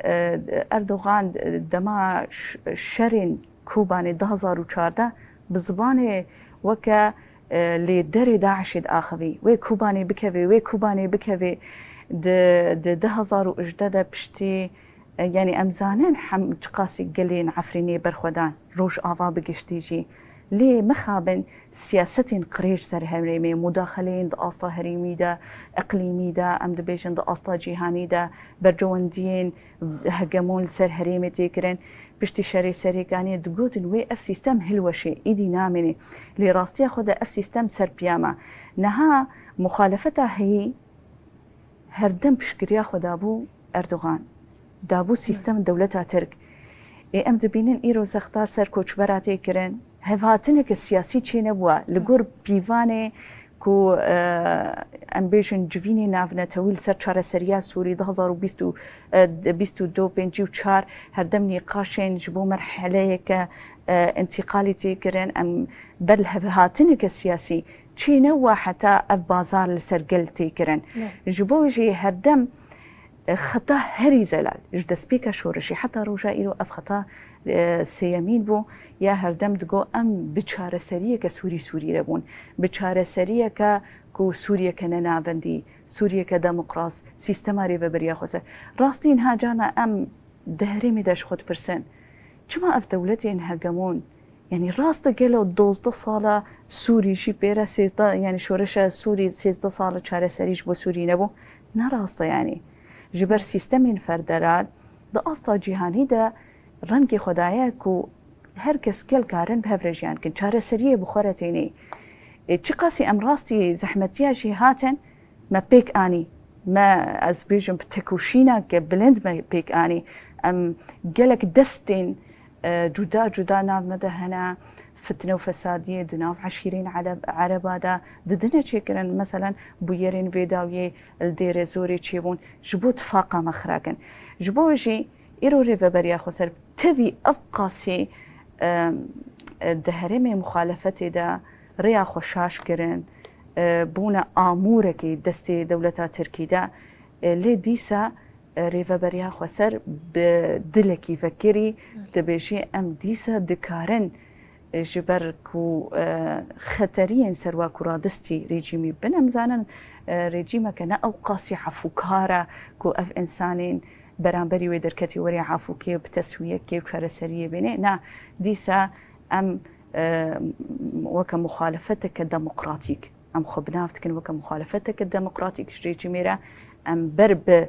اردوغان دما شرين كوباني 2014 بزباني وكا لدري داعش آخوي وي كوباني بكوي وي كوباني بكوي د 2018 بشتي يعني امزانين حم تقاسي قلين عفريني برخودان روش آفا بقشتيجي ليه مخابن سياستين قريش سر هريمي مداخلين دا أسطا هريمي دا إقليمي دا أم دبيجن دا أسطا جيهاني دا برجواندين هجمون سر هريمي تيكرن بشتي شري سريقاني دقوتن وي اف سيستم هلوشي ايدي نامني لي راستيا خدا اف سيستم سر بياما نها مخالفتها هي هردم بشكريا خدا بو اردوغان دابو سيستم دولتها ترك اي ام دبينن ايرو زختار سر كوچبراتي كرن هفاتنك السياسي چي نبوا لغور بيواني كو امبيشن جويني نافنا تويل سر چاره سريا سوري 2022 بنجي و 4 هردم نقاشين جبو مرحله ك انتقالي تيكرن ام بل هفاتنك السياسي چي نوا حتى اف بازار لسرقل تيكرن جبو جي هردم خطا هري زلال جد سبيكا شورشي حتى روجا إيرو أف خطا سيامين بو يا هردم دقو أم بچاره سرية كسوري ربون بچاره سرية كو سوريا كننافندي سوريا كديمقراس سيستما ريفا بريا خوسر راستين ها جانا أم دهري ميداش خود برسن چما أف دولتي إنها قمون يعني راستا قالوا 12 صالة سوري شي بيرا 16 يعني شورشا سوري 16 صالة چاره سريش بو سوري نبو نراستا يعني جبر سیستمین فردرال دا استا جهانی دا رنگی خدایه کو هر کس کل کارن به فرجیان کن چاره سریه بخورتینی چی قاسی ام راستی زحمتیه جهاتن ما پیک آنی ما از بیجم بتکوشینا که بلند ما پیک آنی ام گلک دستین جدا ناف مدهنا فتنة وفسادية دناف عشيرين عربا دا ددنا چيكرن مثلا بويرين فيداوية الدير زوري چيبون جبو تفاقا مخراكن جبو جي إيرو ريفا بريا خسر تبي أبقاسي دهرمي مخالفتي دا ريا خوشاش كرن بونا آموركي دستي دولتا تركي دا لي ديسا ريفا بريا خسر بدلكي فكري دبيجي أم ديسا دكارن جبر كو خطرين سروا كرادستي ريجيمي بنم زانن ريجيما كنا او قاسي عفوكارا كو اف انسانين برانبري ودركتي وري عفوكي بتسويه كي وشاره سريه بيني نا ديسا ام وكا مخالفتك الديمقراطيك ام خبنافتك وكا مخالفتك الديمقراطيك ريجيميرا ام برب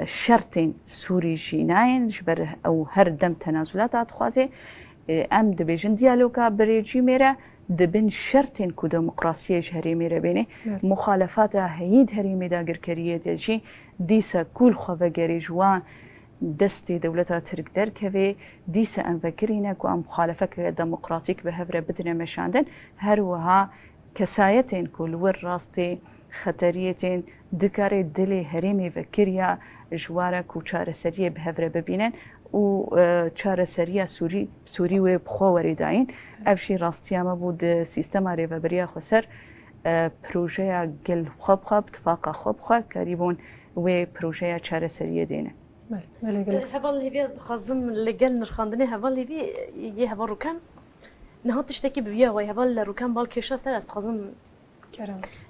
شرطين سوري جيناين جبر او هر دم تنازلات اتخوازي ام دبيجن ديالوكا بريجي ميرا دبن شرطين كو ديمقراطية جهري ميرا بيني مخالفاتها هيد هريمي دا قركرية ديجي ديسا كل خوفاقري جوان دستي دولتها ترك دركوي ديسا ام فكرينا كو ام مخالفك ديمقراطيك بهفرة بدنا مشاندن هروها کەسایەتێن کو لور ڕاستی خەتەریەتێن دکارێ دلێ هەرێمێ vekiriya ژوارە و چارەسەریە بهەورە ببینن و چارەسەریە سووری وێ بخۆ وەرێداین ئەفشی ڕاستیامە بوو سیستەما رێڤەبەریە خۆسەر پروژەیە گەل خۆبخوا بتفاقا خۆبخوا کاریبوون وێ پروژەیە چارەسەریە دێنە هەڤڵ هێبێ دخوازم لەگەل نرخاندنê heval hêvî yê heva rûkan niha tiştekî biviya wê heval li rûkan bal kêşa ser ez dixwazim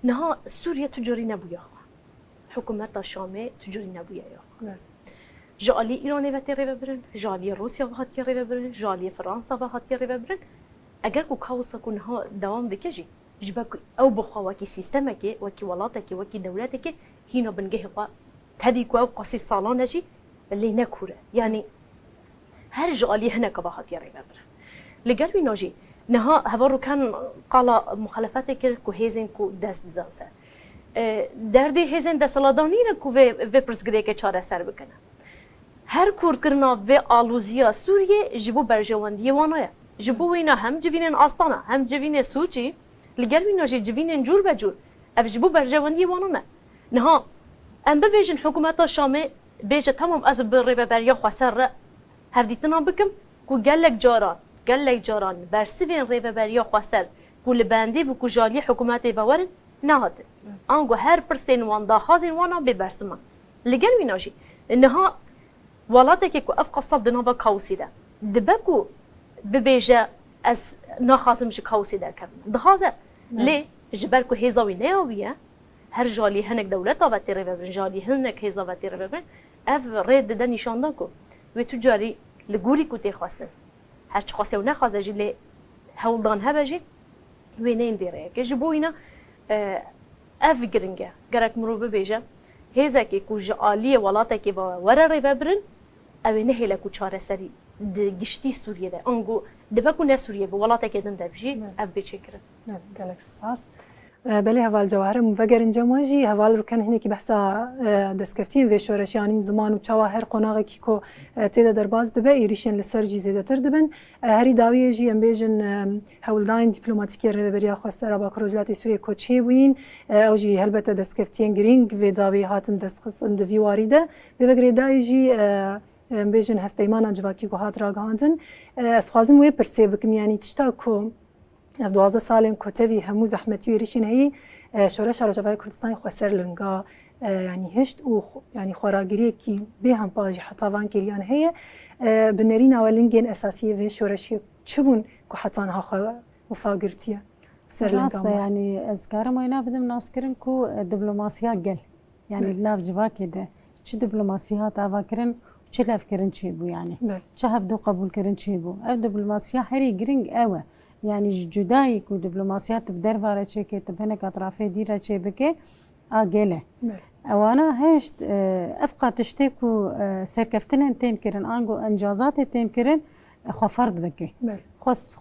niha Sûriye tu carî nebûye xwe hikûmeta Şamê tu carî nebûye ya ji aliyê Îranê ve tê rêvebirin ji aliyê Rûsya ve hatiye rêvebirin ji aliyê Fransa ve hatiye rêvebirin eger ku kaosa ku niha dewam dike jî ji ber ku ew bixwe wekî sîstemekê wekî welatekê wekî dewletekê hîna bingehê xwe tedî ku ew qasî salan e jî lê nekure yanî her ji aliyê hinek ve hatiye rêvebirin li gel wî najî niha heva rûkan qala muxalefetê kir ku hêzên ku dest didan ser derdê hêzên desthilatdanî ne ku vê pirsgirêkê çareser bikine her kûrkirina vê alûziya Sûriyê ji bo berjewendiyê wan heye ji bo wî ne hem civînên Astana hem civînê Sûçî li gel wî najî civînên cûr be cûr ev ji bo berjewendiyê wan ne niha em bibêjin hikûmeta Şamê bêje tamam ez bi rêveberiya xweser re hevdîtina bikim ku gelek caran bersivên rêveberiya xweser ku li bendê bû ku ji aliyê hikûmetê ve werin nehatin ango her pirsên wan daxwazên wan a bê bersiman li gel wî najî niha welatekê ku ev qasab di nava kaosî de dibe ku bibêje ez naxwazim ji kaosî derkevim dixwaze lê ji ber ku hêza wî neyawiye her ji aliyê hinek dewleta ve tê rêvebirin ji aliyê hinek hêza ve tê rêvebirin ev rê dide nîşandan ku wê tu carî li gorî ku tê xwestin her çi xwase û nexwaze jî lê hewldan hebe jî wê neyên vê rêyekê ji bo wîne ev giring e gerek mirov bibêje hêzekê ku ji aliyê welatekê ve were rêvebirin ew ê nehêle ku çareserî di giştî Sûriyê de ango dibe ku ne Sûriyê bi welatekê din de jî ev bêçêkirin gelek spas بله هوال جواهرم وگرین جماجی هوال رو کن هنی که بحثا دستکفتین و شورشیانین زمان و چوا هر قناغی که کو تیدا درباز دبه ایریشن لسرجی زیده تر دبن هری داویه جی ام بیجن هولداین دیپلوماتیکی رهبری خواستر با کروجلاتی سوریه کوچی بوین او جی هلبته دستکفتین گرینگ و داوی هاتن دستخصن دوی واریده به وگری دای جی بیجن هف پیمانا جواکی کو هات راگاندن از خوازم وی پرسه بکم یعنی تشتا کو 12 سالên kotevî hemû zehmetî û êrişîn heyî şoreşa Rojavayê Kurdistanê xweser linga yanî hişt û yanî xwaragiriyekî bê hempa jî heta van kiriyan heye bi nerîna we lingên esasî vê şoreşiyê çi bûn ku heta niha xwe wisa girtiye ser linga yani ez karim wêne bidim naskirin ku diplomasiya gel yani nav civakê de çi diplomasiya hat avakirin çi levkirin çêbû yani çi hevdû qebûlkirin çêbû ev diplomasiya herî giring ew e yani جدایی کو دیپلماسیات بدر واره چه که تبهنه کاترافه دیره چه بکه آگله اوانا هشت افقا تشته کو سرکفتن تین کرن آنگو انجازات تین کرن خفرد بکه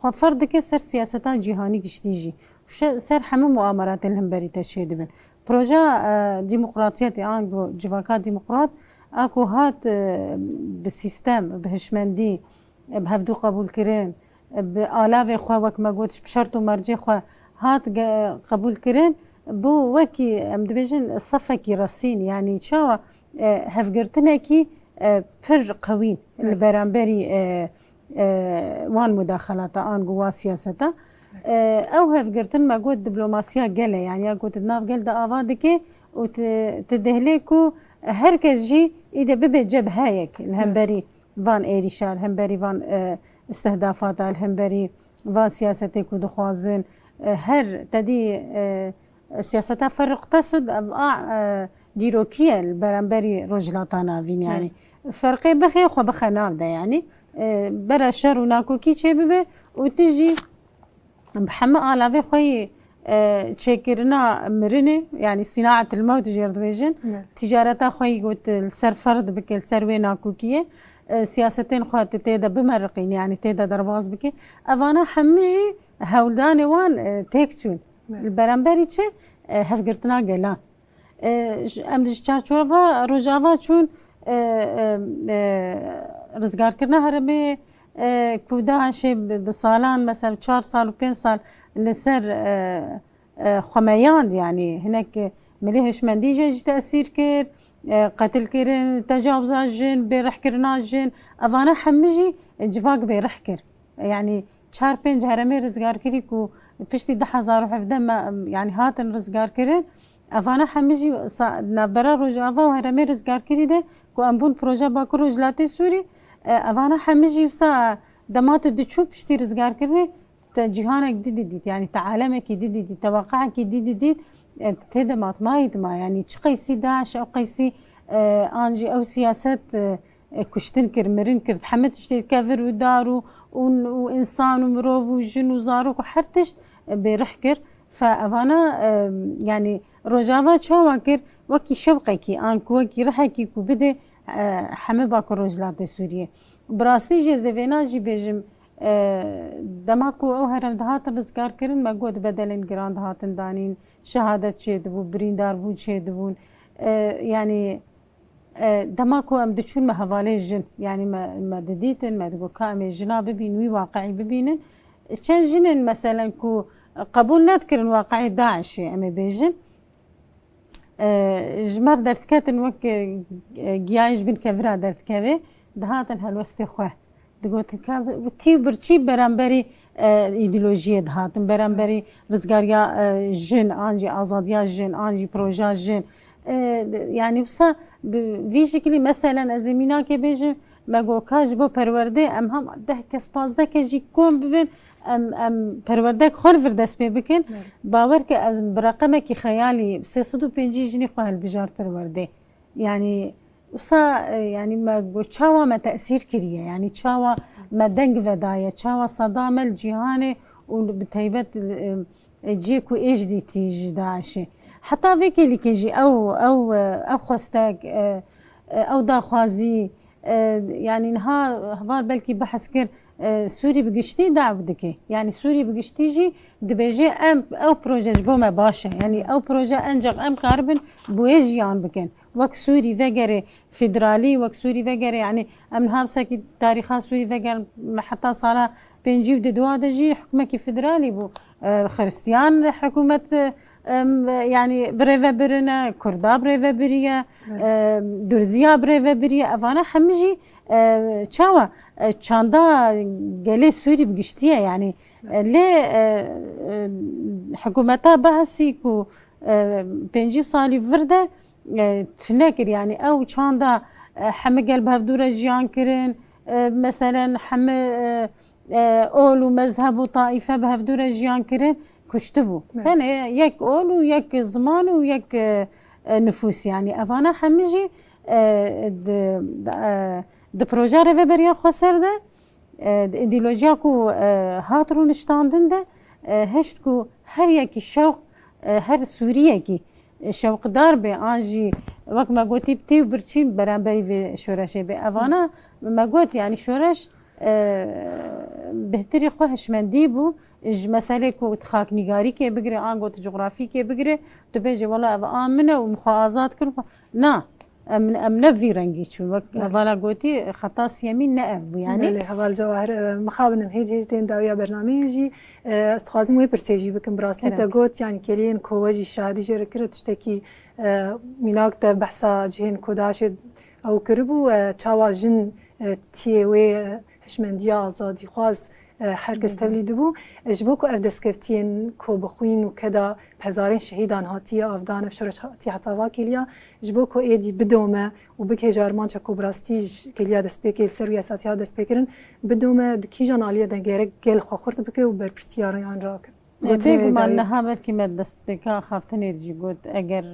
خفرد که سر سیاستا جهانی گشتیجی سر همه مؤامرات الهم بری تشهد بن پروژه ديمقراطية آنگو جواکات ديمقراط اكو هات بسيستم بهشمندي بهفدو قبول کرن بآلاف خو وک ما گوتش بشرط و مرجع خو هات قبول کرن بو وکی ام دبیجن صفکی راسین یعنی چا هفگرتنه کی پر قوین البرانبری وان مداخلات آن گوا سیاستا او هفگرتن ما گوت دیپلماسیا گله یعنی گوت ناف گل دا آواد کی و تدهلی کو هر کس جی ایده ببه جبهایک الهمبری وان ایریشال الهمبری وان استهدافات الهمبري و سياسته كو دخوازن هر تدي سياستا فرق تسد ديروكيه البرامبري رجلاتانا فين يعني فرقي بخي خو بخناف ده يعني برا شر وناكو كي تشبه وتجي بحما على خوي تشكرنا مرنه يعني صناعه الموت جردويجن تجارتا خوي قلت السر فرد بكل سرويناكو كيه سياستين خوات تيدا بمرقين يعني تيدا درباز بكي افانا حمجي هولداني وان تيكتون البرامبري تشي هفقرتنا قلان امدش چارچوفا روجاوا چون رزگار کرنا هرمي كودا شي بصالان مثلا 4 سال و 5 سال لسر خميان يعني هناك مليهش منديجة جي تأثير كر قتل كرن تجاوز الجن برح كرنا الجن أفانا حمجي جواك برح كر يعني 4-5 هرمي رزقار كري كو بشتي 10,000 حفظة يعني هاتن رزقار كرن أفانا حمجي نبرا روج أفا وهرمي رزقار كري ده كو أمبون بروجا باكو روجلاتي سوري أفانا حمجي وسا دمات دچو بشتي رزقار كري جهانك ديديت يعني تعالمك ديديت توقعك ديديت تهدمات ما يدما يعني تشقيسي داعش أو قيسي أنجي أو سياسات كشتن كر مرن كر تحمد تشتي كافر ودارو وإنسان ومروف وجن وزاروك وحرتش برحكر فأفانا يعني رجافة شوا كر وكي شوقكي أنكو وكي رحكي كو بدي حمي باكو رجلات سوريا براستي جي زيفينا جي بيجم دماكو او هرم دهاتن رزقار کرن مگود بدلن گران دهاتن دانین شهادت شدبو بریندار بود شدبون يعني دماكو ام دچون ما حواله جن يعني ما دديتن ما دغو كامل جنا ببين وي واقعي ببينن چن جنن مثلا كو قبول نذكر واقعي داعش ام بيجن جمر درتكاتن وك جياج بن كفرا درتكاوي دهاتن هلوستي خواه دقوت كاب تي برشي برامبري ايديولوژی دهاتن برامبري رزقاريا جن انجي ازاديا جن انجي بروجا جن يعني وسا في شكلي مثلا ازمينا كي بيجي ماغو كاج بو پرورده ام هم ده کس 15 كجي كوم ببن ام پرورده خور فردس بكن باور که از برقمه کی خیالی 350 جني خو هل بجار پرورده يعني وسا يعني ما تشاوا ما تأثير كريه يعني تشاوا ما دنگ وداية تشاوا صدام الجهان وبتهيبت جيكو ايش دي تيجي داعشي حتى فيك اللي كيجي او خستاك او داخوازي يعني نها هبال بلكي بحث كر سوري بقشتي دعو دكي يعني سوري بقشتي جي دبيجي ام او بروجه بوما باشا يعني او بروجه انجق ام قاربن بويجيان بكن وك سوري فقري فيدرالي وك سوري فقري يعني ام هابسك تاريخا سوري فقر حتى صار بنجيب دوا دجي حكمك فيدرالي بو خريستيان حكومة يعني بريفا برنا كردا بريفا بريا درزيا بريفا بريا افانا حمجي تشاوا چاندا گله سوري بگشتيه يعني ليه حكومتها بحثي كو 5 سالي فرده تنكر يعني او چاندا حمى قلب هفدورة جيان كرن مثلا حمى اول ومذهب وطائفة بهفدورة جيان كرن كشتبو يعني يك اول ويك زمان ويك نفوس يعني افانا حمجي د پروژه رو بریا خسر ده ایدئولوژیا کو هاترو نشتاندن ده هشت کو هر یکی شوق هر سوریه کی شوق دار به آنجی وقت ما گوتی بتی و برچین برانبری و شورشه به اوانا ما گوت يعني شورش بهتری خوش مندی بو مسئله کو خاک نگاری که بگیره آن گوت جغرافی که بگیره تو بيجي والله آمنه و مخازات کرد نه ام نفي رنجي شو فالا قوتي خطاس يمين نأب يعني اللي هذا الجواهر مخابن هيدي تين داوية برنامجي استخاذ مو برسيجي بكم براستي تقوت يعني كلين كوجي شادي جركرت تشتكي ميناقت بحثا جهين كوداشد او كربو تشاوا جن تيوي هشمنديا زادي خواز هرگز تولید بو اجبو کو افدسکفتین کو بخوین و کدا هزارین شهیدان هاتیه افدان فشرش هاتی حتاوا کلیا اجبو کو ایدی بدومه و بکه جارمان چکو براستیج کلیا دسپیکل سروی اساسی دسپیکرن بدومه دکیجان عالیه دنگرک گل خورد بکه و برپرسیاران راک گوتی گمان نها بلکی مد دستپیکا خافتنی دیجی گوت اگر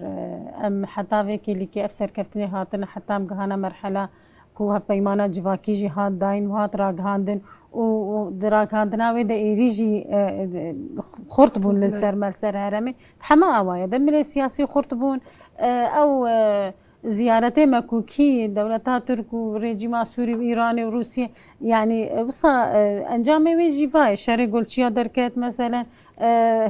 ام حتاوی کلی که افسر کفتنی هاتن حتی ام گهانا مرحله کو پیمانا جواکی جهاد داین و هات راگهاندن و دراگهاندنا و ده ایریجی خورت بون للسر ملسر هرمي تحما اوايا دمري سياسي خورت بون او زيارتي مكوكي دولتا ترك وريجيما سوري وايراني وروسيا يعني وصا انجامي ويجي فاي شري قولشيا دركات مثلا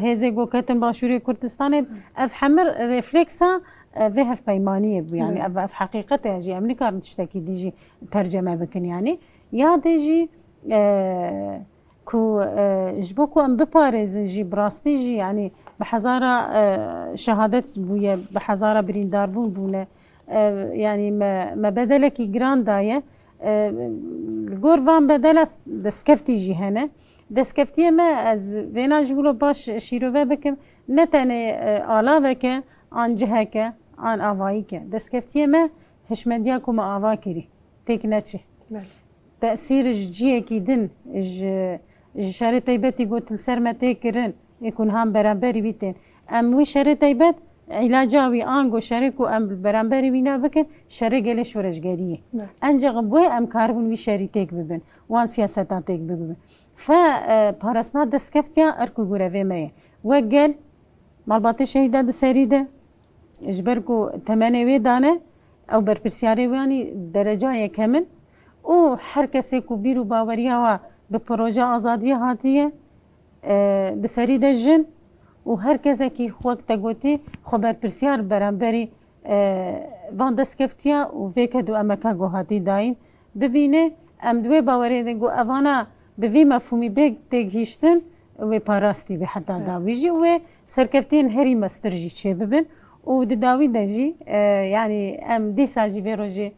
هيزي قوكتن باشوري كردستان اف حمر ريفلكسا فيها في بيمانية يعني في حقيقتها جي أمني كارن تشتكي ديجي ترجمة بكن يعني يا ديجي كو جبو كو ام بباريزن جي براستي جي يعني بحزارة شهادات بويا بحزارة بريندار بونه يعني ما بدلكي جراندايا الجور فان بدل دسكفتي جي هنا دسكفتي ما از فينا جبلو باش شيروفا بكم نتاني آلاوكا عن جهكا عن آفايكا دسكفتي ما هشمدياكو ما آفاكري تيك ناتشي تأثير جيه كي دن شاري طيباتي قلت السرمة تيكرن يكون هم برامبري بيتين ام وي شاري طيبات علاجاوي انغو شاركو ام برامبري بينا بكن شاري قالي شورشگريه انجا غبوي ام كاربون وي شاري تيك ببن وان سياستا تيك ببن ف بارسنا دسكفتيا اركو غورافي ماي وقال مالباتي شهيدا دسريده اجبركو تمانوي دانه او برپرسیاری وانی درجه کمن او هر کسی کو بیرو باوریا و به پروژه آزادی هاتیه دسری دجن و هر کسی کی خوک تگوتی خبر پرسیار برانبری وان دسکفتیا و وکدو امکا گو هاتی دایم ببینه ام دوی باوری دنگو اوانا به وی مفهومی بگ تگهیشتن و پاراستی به حتی داویجی و سرکفتین هری مسترجی چه ببین وداوي داجي يعني ام دي ساجي فيروجي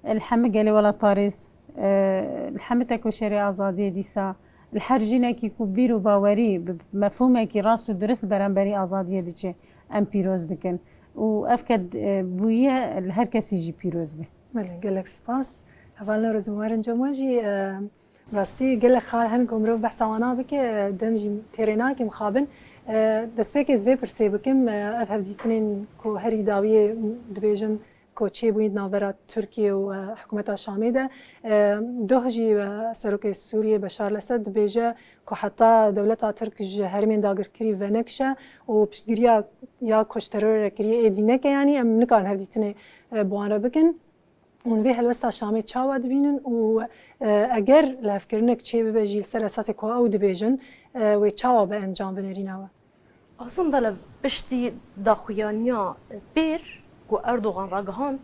الحمد قالي ولا باريس الحمد تاكو شريعة آزادية ديسا الحرجينا كي كبيرو باوري بمفهومه كي راستو درس برانبري آزادية ديشي ام بيروز دكن وافكد بويا الهر كسي جي بيروز به مالي قالك سباس هفالنا روزموارن جماجي راستي قال خال هن كمرو بحثوانا بك دمجي تيرينا كي مخابن دەستپێکی زێ پرسێ بکەم ئەف هەفدیتنین کۆ هەری داویە دەبێژن کۆچێ بووین ناوەرە تورکیە و حکوومەتە شامێدا دۆهژی سەرۆکەی سووریە بەشار لەسەر دەبێژە کۆ حتا دەولەتا تورکیش هەرمێن داگرکری ڤەنەکشە و پشتگیریە یا کۆچتەرۆرەکریە ئێدینەکە ینی ئەم نکان هەفدیتنێ بوانە بکەن اون وی هلوستا شامی چاوا دبینن و اگر لافکرنک چه ببجیل سر اساس کو او دبیجن و چاوا به انجام بنریناوه aslında la piştî daxuyaniya pêr ku Erdogan ragihand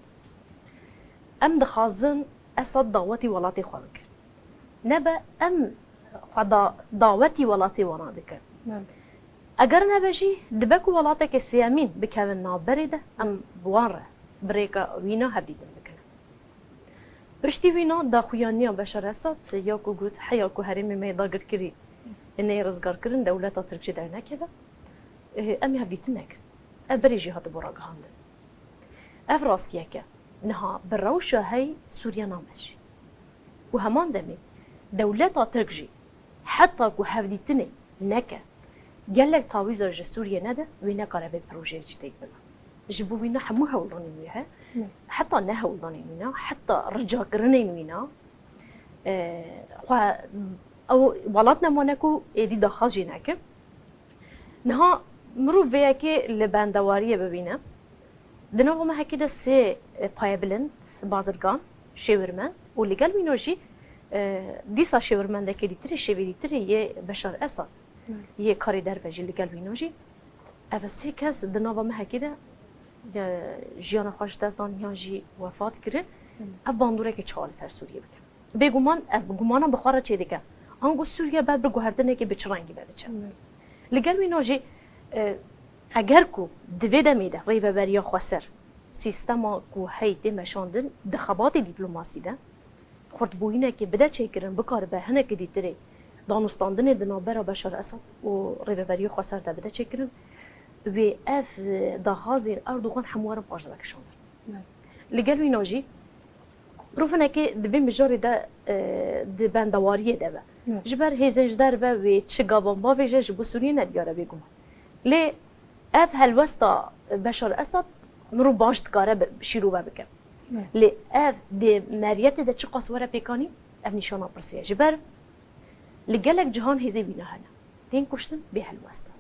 em dixwazin Esad dawetî welatê xwe bikin nebe em xwe dawetî welatê wana dikin eger nebe jî dibe ku welatekê sêyemîn bikevin navberê de em bi wan re birêka wîna hevdîtin bikin piştî wîna daxuyaniya Beşar Esad ya ku got heya ku herêmê me dagirkirî inê rizgarkirin dewleta Tirkiyê dernekeve ام هفدیتون نکن برای جهاد برا گهاندن اف راستیه که نها براوشه هی سوریا نامشی و همان دمی دولت ترکجی حتی که هفدیتونه نکه گلک تاویزر جه سوریا نده و نکاره به پروژه جدید بنا جبو بینا همو هولانی ویه حتی نه هولانی وینا حتی رجا کرنه وینا او ولاتنا مانکو ایدی داخل جی نکه نها مرو ویا که لبندواریه ببینه دنبال ما هکی ده سه پای بلند بازرگان شورمن و لگل مینوجی دیسا شورمن دکی دیتری شوی دیتری یه بشار اسد یه کاری در وجی لگل مینوجی افسی کس دنبال ما هکی ده جیان خوش دستان یانجی وفات کرده اف باندوره که چهار سر سوریه بکن بگمان اف گمانم بخاره چه دیگه آنگو سوریه بعد برگوهردنه که بچرانگی بده چه لگل مینوجی اگر کو دویده میده ریو بریا خسر سیستما کو هیته مشاندن دخبات دیپلماسی ده خورد بوینه که بده چیکرن بکار به هنه که دیتره دانستاندن دنابرا بشار اسد و ریو بریا خسر ده بده چیکرن و اف داخازین اردوغان هموارم پاش ده کشاندن لگل ویناجی روفنه که دبین بجاری ده بندواریه ده جبر هیزنج در و چگابان باویجه جبو سوریه ندیاره بگم لی اف هلوستا بشار اسد مرو باش دکاره شروع بکن لی اف دی مریت ده چه قصوره پیکانی اف نشانه پرسیه جبر لگلک جهان هیزی بینا هنه دین کشتن به هلوستا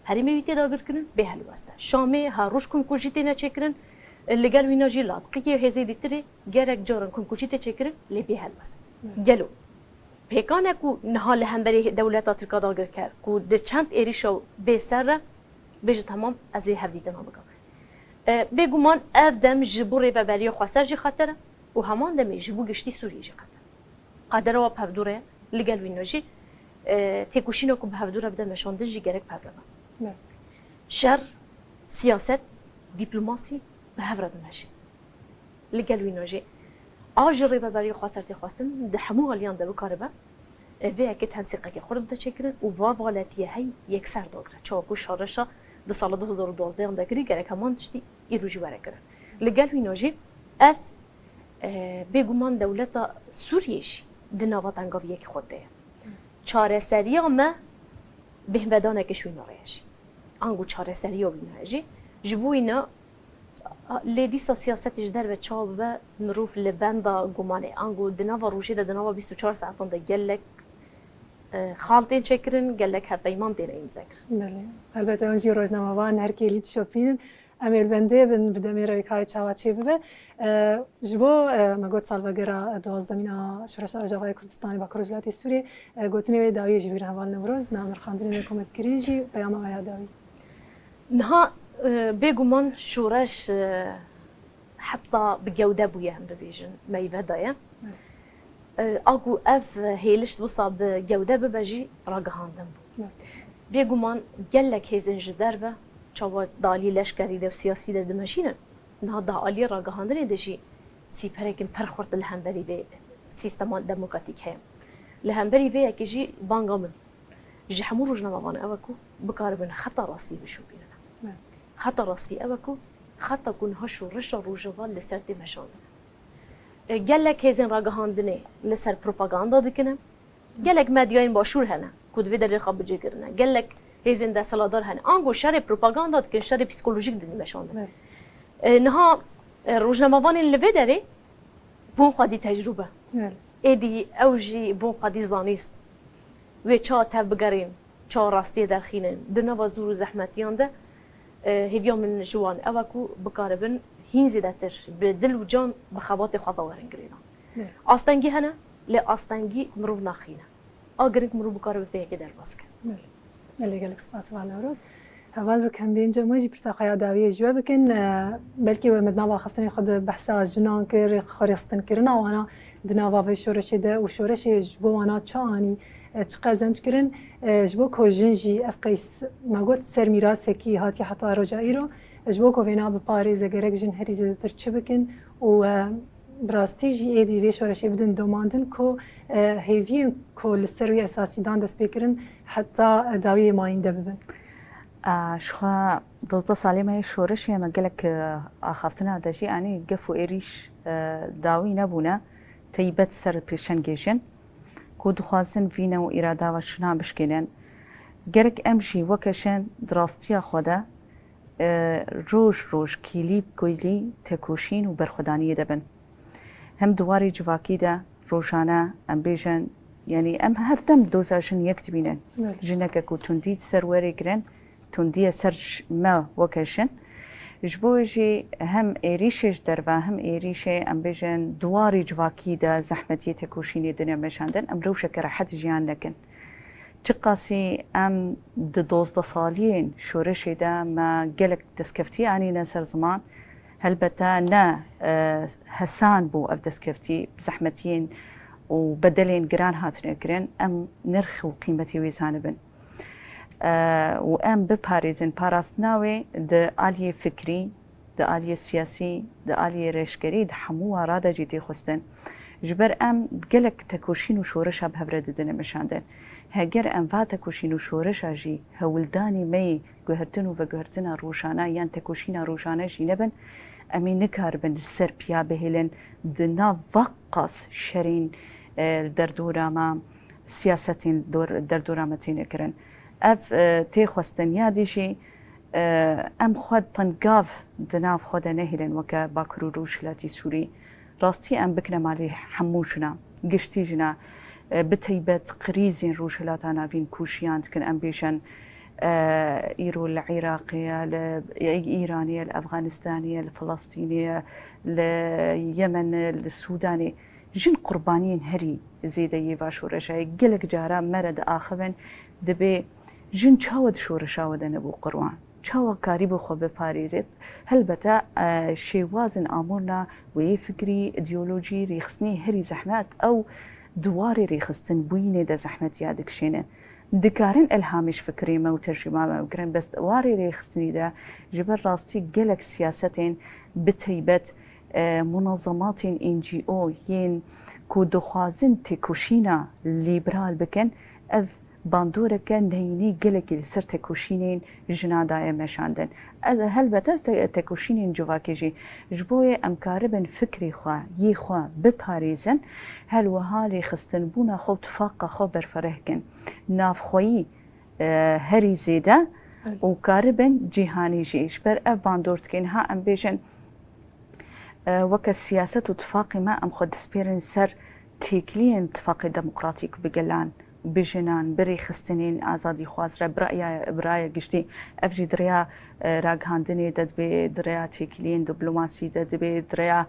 هریمه ویتی داگر کنن به هلوستا شامه ها روش کن کجیتی نچکرن لگل وینا جی لاطقی هیزی دیتری گرک جارن کن کجیتی چکرن لی به هلوستا گلو پیکانه کو نهال همبری دولت ترکیه داگر کرد کو ده چند ایریشو به سر بيجي تمام ازي هفديتنا بكم بيجومان اف دم جبوري ببالي خسر جي خطر وهمان دم جبو گشتي سوري جي خطر قادر و بهدوره لقال وينوجي تێکوشینە و بەهەودورە بدە مەشاندن ژی گەرەک بەهەورە بله. شەر سیاست دیپلۆماسی بەهەورە دمەژێ لەگەل وی نۆژێ ئاژە ڕێبەبەری خواستەرتی خواستن دە هەموو هەلیان دە بکارە بە vêyekê tensiqekê xwe dide çêkirin û va valetiye hey yekser dagire çawa şareşa di sala 2012 de kirî gerek heman tiştî îro jî were kirin li gel wî nojî ev bêguman dewleta Sûriyê jî di nava tengaviyekî xwe de ye çareseriya me bêhvedanekê ji wî nayê jî ango çareseriya wî nayê jî ji bo wî ne lê dîsa siyasetê ji derve çawa bibe mirov li benda gumanê ango di nava rojê de di nava 24 saetan de gelek خالتين شكرن قال لك هالبيمان دينا يمذكر. بله. البته اونجی روزنامه‌وان هر کی لیت شوپین امیر بنده بن بدمی روی کای چاوچی ببه جبو مگوت سالوگرا 12 مینا شورش آجاقای کردستانی با کرجلاتی سوریه گوتنی و داوی جبیر حوال نوروز نامر خاندنی کمک کریجی پیام آیا داوی. نها بيجومان شورش حتى بجودة بويا ببيجن ما يبدأ اگو اف هیلش دوسا به جوده ببجی راگهاندم بود. بیگمان گلک هزین جدر و چوا دالی لشکری ده و سیاسی ده دمشینه. نه دالی راگهاندنی دشی سیپرکن پرخورد لهمبری به سیستمان دموکراتیک هم. لهمبری به یکیجی بانگامن. جی همون روزنامه وان اوکو بکاربن خطا راستی بشو بیرن. خطا راستی اوکو خطا کن هشو رش روزوال لسر دمشانه. gelek hêzên ragihandinê li ser propaganda dikine gelek medyayên başûr hene ku divê derê xwe bicêkirine gelek hêzên desthilatdar hene ango şerê propaganda dikin şerê psikolojîk didin meşandin niha rojnamavanên li vê derê bon xwedî tecrübe êdî ew jî bon xwedî zanîst wê çawa tev bigerên çawa rastiyê derxînin di nava zûr û zehmetiyan de hêviya min ji wan ew e ku bikaribin هین زیادتر به دل و جان به خوات خواب آورن گریدن. آستانگی هنه ل آستانگی مرو نخینه. آگرینگ مرو بکار به فیک در باز کن. ملی گلک سپاس والا روز. اول رو کم بینجا ماجی پرسا خیال داویه جواب بکن بلکی و مدنوا خفتنی خود بحث جنان کر خریستن کرنا و انا دنوا و شورش ده و شورش جبو انا چانی چقدر زنج کرن جبو کوجنجی افقیس نگوت سر میراث کی هاتی حتی رجایی رو جبو کوینا به پاریز گرگ جن هری زیادتر چه بکن و براستی جی ایدی وی شورشی بدن دوماندن کو هیوین کو لسروی اساسی دان دست بکرن حتی داوی ماینده ببن. شخوا 12 سالی ما شورش یه مگلک آخفتنا داشی یعنی گفو ایریش داوی نبونه تیبت سر پیشن گیشن کو دخوازن وینا و اراده و شنا بشکنن گرگ امشی وکشن دراستی خدا روش کلیب گویلی تکوشین و برخودانی دبن هم دواری جواکی ده روشانه ام بیجن یعنی ام هر دم دوزاشن یکتبینن جنگه کو تندید سروری گرن تندیه سر ما وکشن جبوجی هم ایریشش در و هم ایریشه ام بیجن دواری جواکی ده زحمتی تکوشینی دنیا مشاندن ام روشه که راحت جیان لکن چقاسی ام د 12 سالین شورشی ده ما گلک دستکفتی انی نسر زمان هلبته نه حسان بو اف دستکفتی زحمتین و بدلین گران هاتن گران ام نرخ و قیمتی ویزانه بن و ام بپاریزن پاراستناوی د آلیه فکری د آلیه سیاسی د آلیه رشگری د همو اراده جدی خستن جبر ام گلک تکوشین و شورش اب هبرد دنه مشاندن هەگەر ئەم ڤاتەکوشین و شۆرەشاژی هەوڵدانی مەی گوهرتن و بەگوهرتنە ڕۆژانە یان تەکوشینە ڕۆژانەژی نەبن ئەمی نکاربن سەر پیا بهێلن دنا ڤقاس شەرین دەردۆرامە سیاسەتین دەردۆرامەتینەکردن ئەف تێخواستن یادیشی ئەم خۆت تەنگاڤ دناو خۆدە نەهێلن وەکە باکوور و ڕۆژهەلاتی سووری ڕاستی ئەم بکنە مالی هەموو ژنە گشتی ژنە بتيبت قريزين روش لا تنافين كوشيان تكن أمبيشن إيرو العراقية الإيرانية الأفغانستانية الفلسطينية اليمن السوداني جن قربانين هري زيدا يفاشو رشاي قلق جارا مرد آخفن دبي جن چاود شورشا ودن ابو قروان چاوا كاريبو خو بباريزت هلبتا شيوازن آمورنا وي فكري ايديولوجي ريخسني هري زحمات أو دواري ريخستن بويني دا زحمتي دكشينه دكارن الهامش فكري ما وترجمه ما وكرن بس واري ريخستني دا جبر راستي جلك سياستين بتيبت منظمات NGO ين كو دخوازن تكوشينا ليبرال بكن اف باندورة كان نهيني جلك لسر تكوشينين جنادا مشاندن هل بتز تكوشينين جواكيجي جبوي امكاربن فكري خوا يخوا بباريزن هل وهالي خستن بونا خو تفاقا خو برفرهكن ناف خوي هري زيدا وكاربن جيهاني جيش بر اف باندورتكن ها ام بيجن وك السياسة واتفاقي ما ام خد سبيرن سر تيكلين اتفاقي ديمقراطيك بقلان بجنان بري خستنين آزادي خوازرة برايا قشتي أفجي دريا راقهاندني داد بي دريا تيكلين دبلوماسي داد بي دريا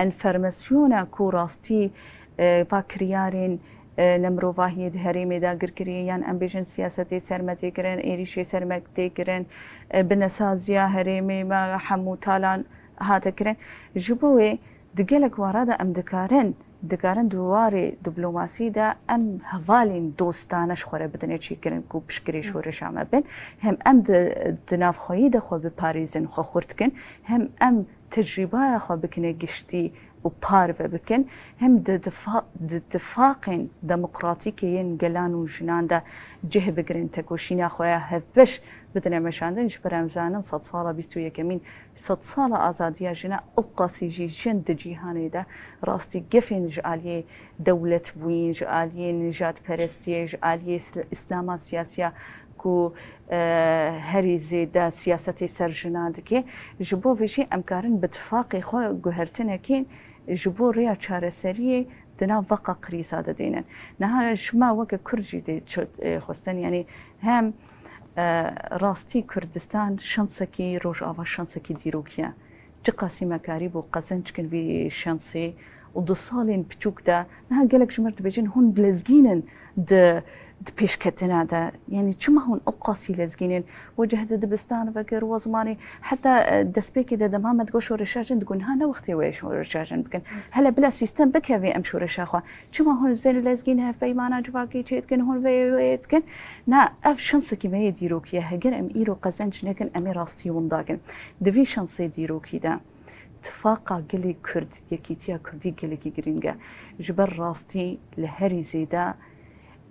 انفرماسيونا كو راستي باكريارين نمرو واهي هريمي دا قرقريان ام بيجن سياستي سرمتي كرن ايريشي سرمتي كرن بنسازيا هريمي ما حمو تالان هاتا كرن جبوي دقلك ورادا ام دكارن دواري دبلوماسي دا ام هفالين دوستانش خوره بدنه چی کرن کو بشکری شورش عمل بین هم ام دناف خویی دا خو بپاریزن خو خورد کن هم ام تجربه خو بکنه گشتی و پارو بکن هم دفاقين ديمقراطيكيين قلان وجنان دا جه بقرن تكوشينا خويا هفش بدنا مشاندن جبرام زانن 100 ساله بيستو يكمين 100 ساله ازاديه جنا اقاسي جي جند جيهاني دا راستي قفين جاليه دوله بوين جاليه نجات برستي جاليه اسلام سياسيه كو هري زيدا سياستي سرجنادكي جبو فيشي امكارن باتفاقي خو جوهرتنكين جبو ريا چارەسەریە دنا وەقە قریسا دەدێنن نەها شما وەکە کورجی خۆستن یعنی هەم ڕاستی کوردستان شانسێکی ڕۆژئاوا شانسێکی دیرۆکیە چ قاسیمەکاری بۆ قەزەنجکردوی شانسێ و دو ساڵین بچووکدا نەها gelek ژمر دەبێژن هون لەزگینن پێشکەتنا دا يعني چما هون أقاسي لزجينين وجهة دبستان فكر وزماني حتى دسبيكي دا دمامت قو شورشاجن تقول هانا وقتي ويش شورشاجن بكن هلا بلا سيستم بكا في أم شورشاخوا چما هون زين لزجين في بيمانا جواكي تشيتكن هون في تكن نا أف شانسكي ما يديروكي هجر أم إيرو قزنج نكن أمي راستي ونداكن دفي شانسي ديروكي دا اتفاقا قلي كرد يكيتيا كردي قلي جرينجا جبر راستي لهري زيدا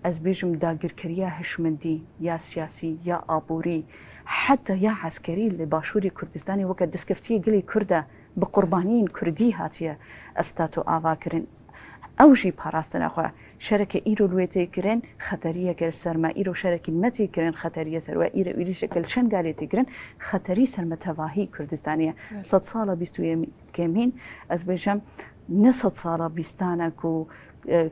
از بيجم داگرکریا هشمندی یا سیاسی یا آبوری حتى یا عسكري لباشوري كردستاني وقت دسكفتي قلي كرده بقربانين كردي هاتيه افتاتو آواكرين اوجي باراستن اخوة شركة ايرو لويتي كرين خطرية كر سرما ايرو شركة متي كرين خطرية سروا ايرو ايري شكل شنقاليتي كرين خطري سرما تواهي كردستانية 100 سالة بيستو كمين از بيجم 100 سالة بيستانا كو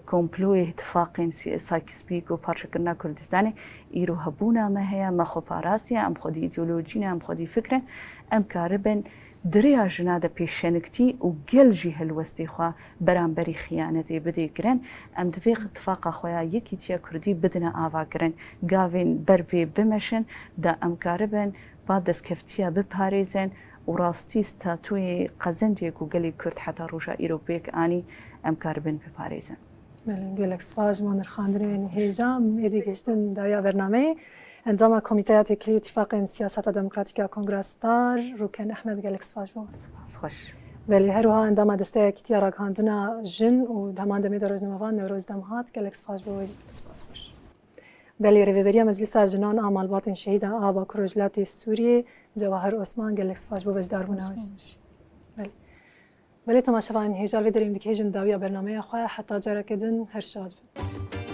كومبلوي اتفاقين سايكس بيكو بارشكرنا كردستاني ايرو هبونا ما هي ما خو باراسيا ام خودي ايديولوجينا ام خودي فكرة ام كاربن دريا جنادا بيشنكتي وقل جي هالوستي خوا برانبري خيانتي بدي كرن ام دفيق اتفاق خويا يكي تيا كردي بدنا آفا كرن قاوين بربي بمشن دا ام كاربن بعد دسكفتيا بباريزن وراستي ستاتوي قزنجيك وقلي كرد حتى روشا ايروبيك اني ام كاربن بباريزن بله گلک سپاس من خاندری من هیجام ایدی گشتن دایا برنامه انجام کمیته کلی اتفاق سیاست دموکراتیک کنگرستار روکن احمد گلک سپاس بود سپاس خوش بله هر وها اندام دسته کتیارا کاندنا جن و دمان دمی دروز نموان نوروز دمهات گلک سپاس بود سپاس خوش بله ریویبریا مجلس جنان آمال باطن شهید آبا کروجلات سوریه جواهر عثمان گلک سپاس بود وجدار بناوش بله تماشاوان هیجال و دریم دیگه هیجن داویا برنامه خواه حتی جارا کدن هر شاد بود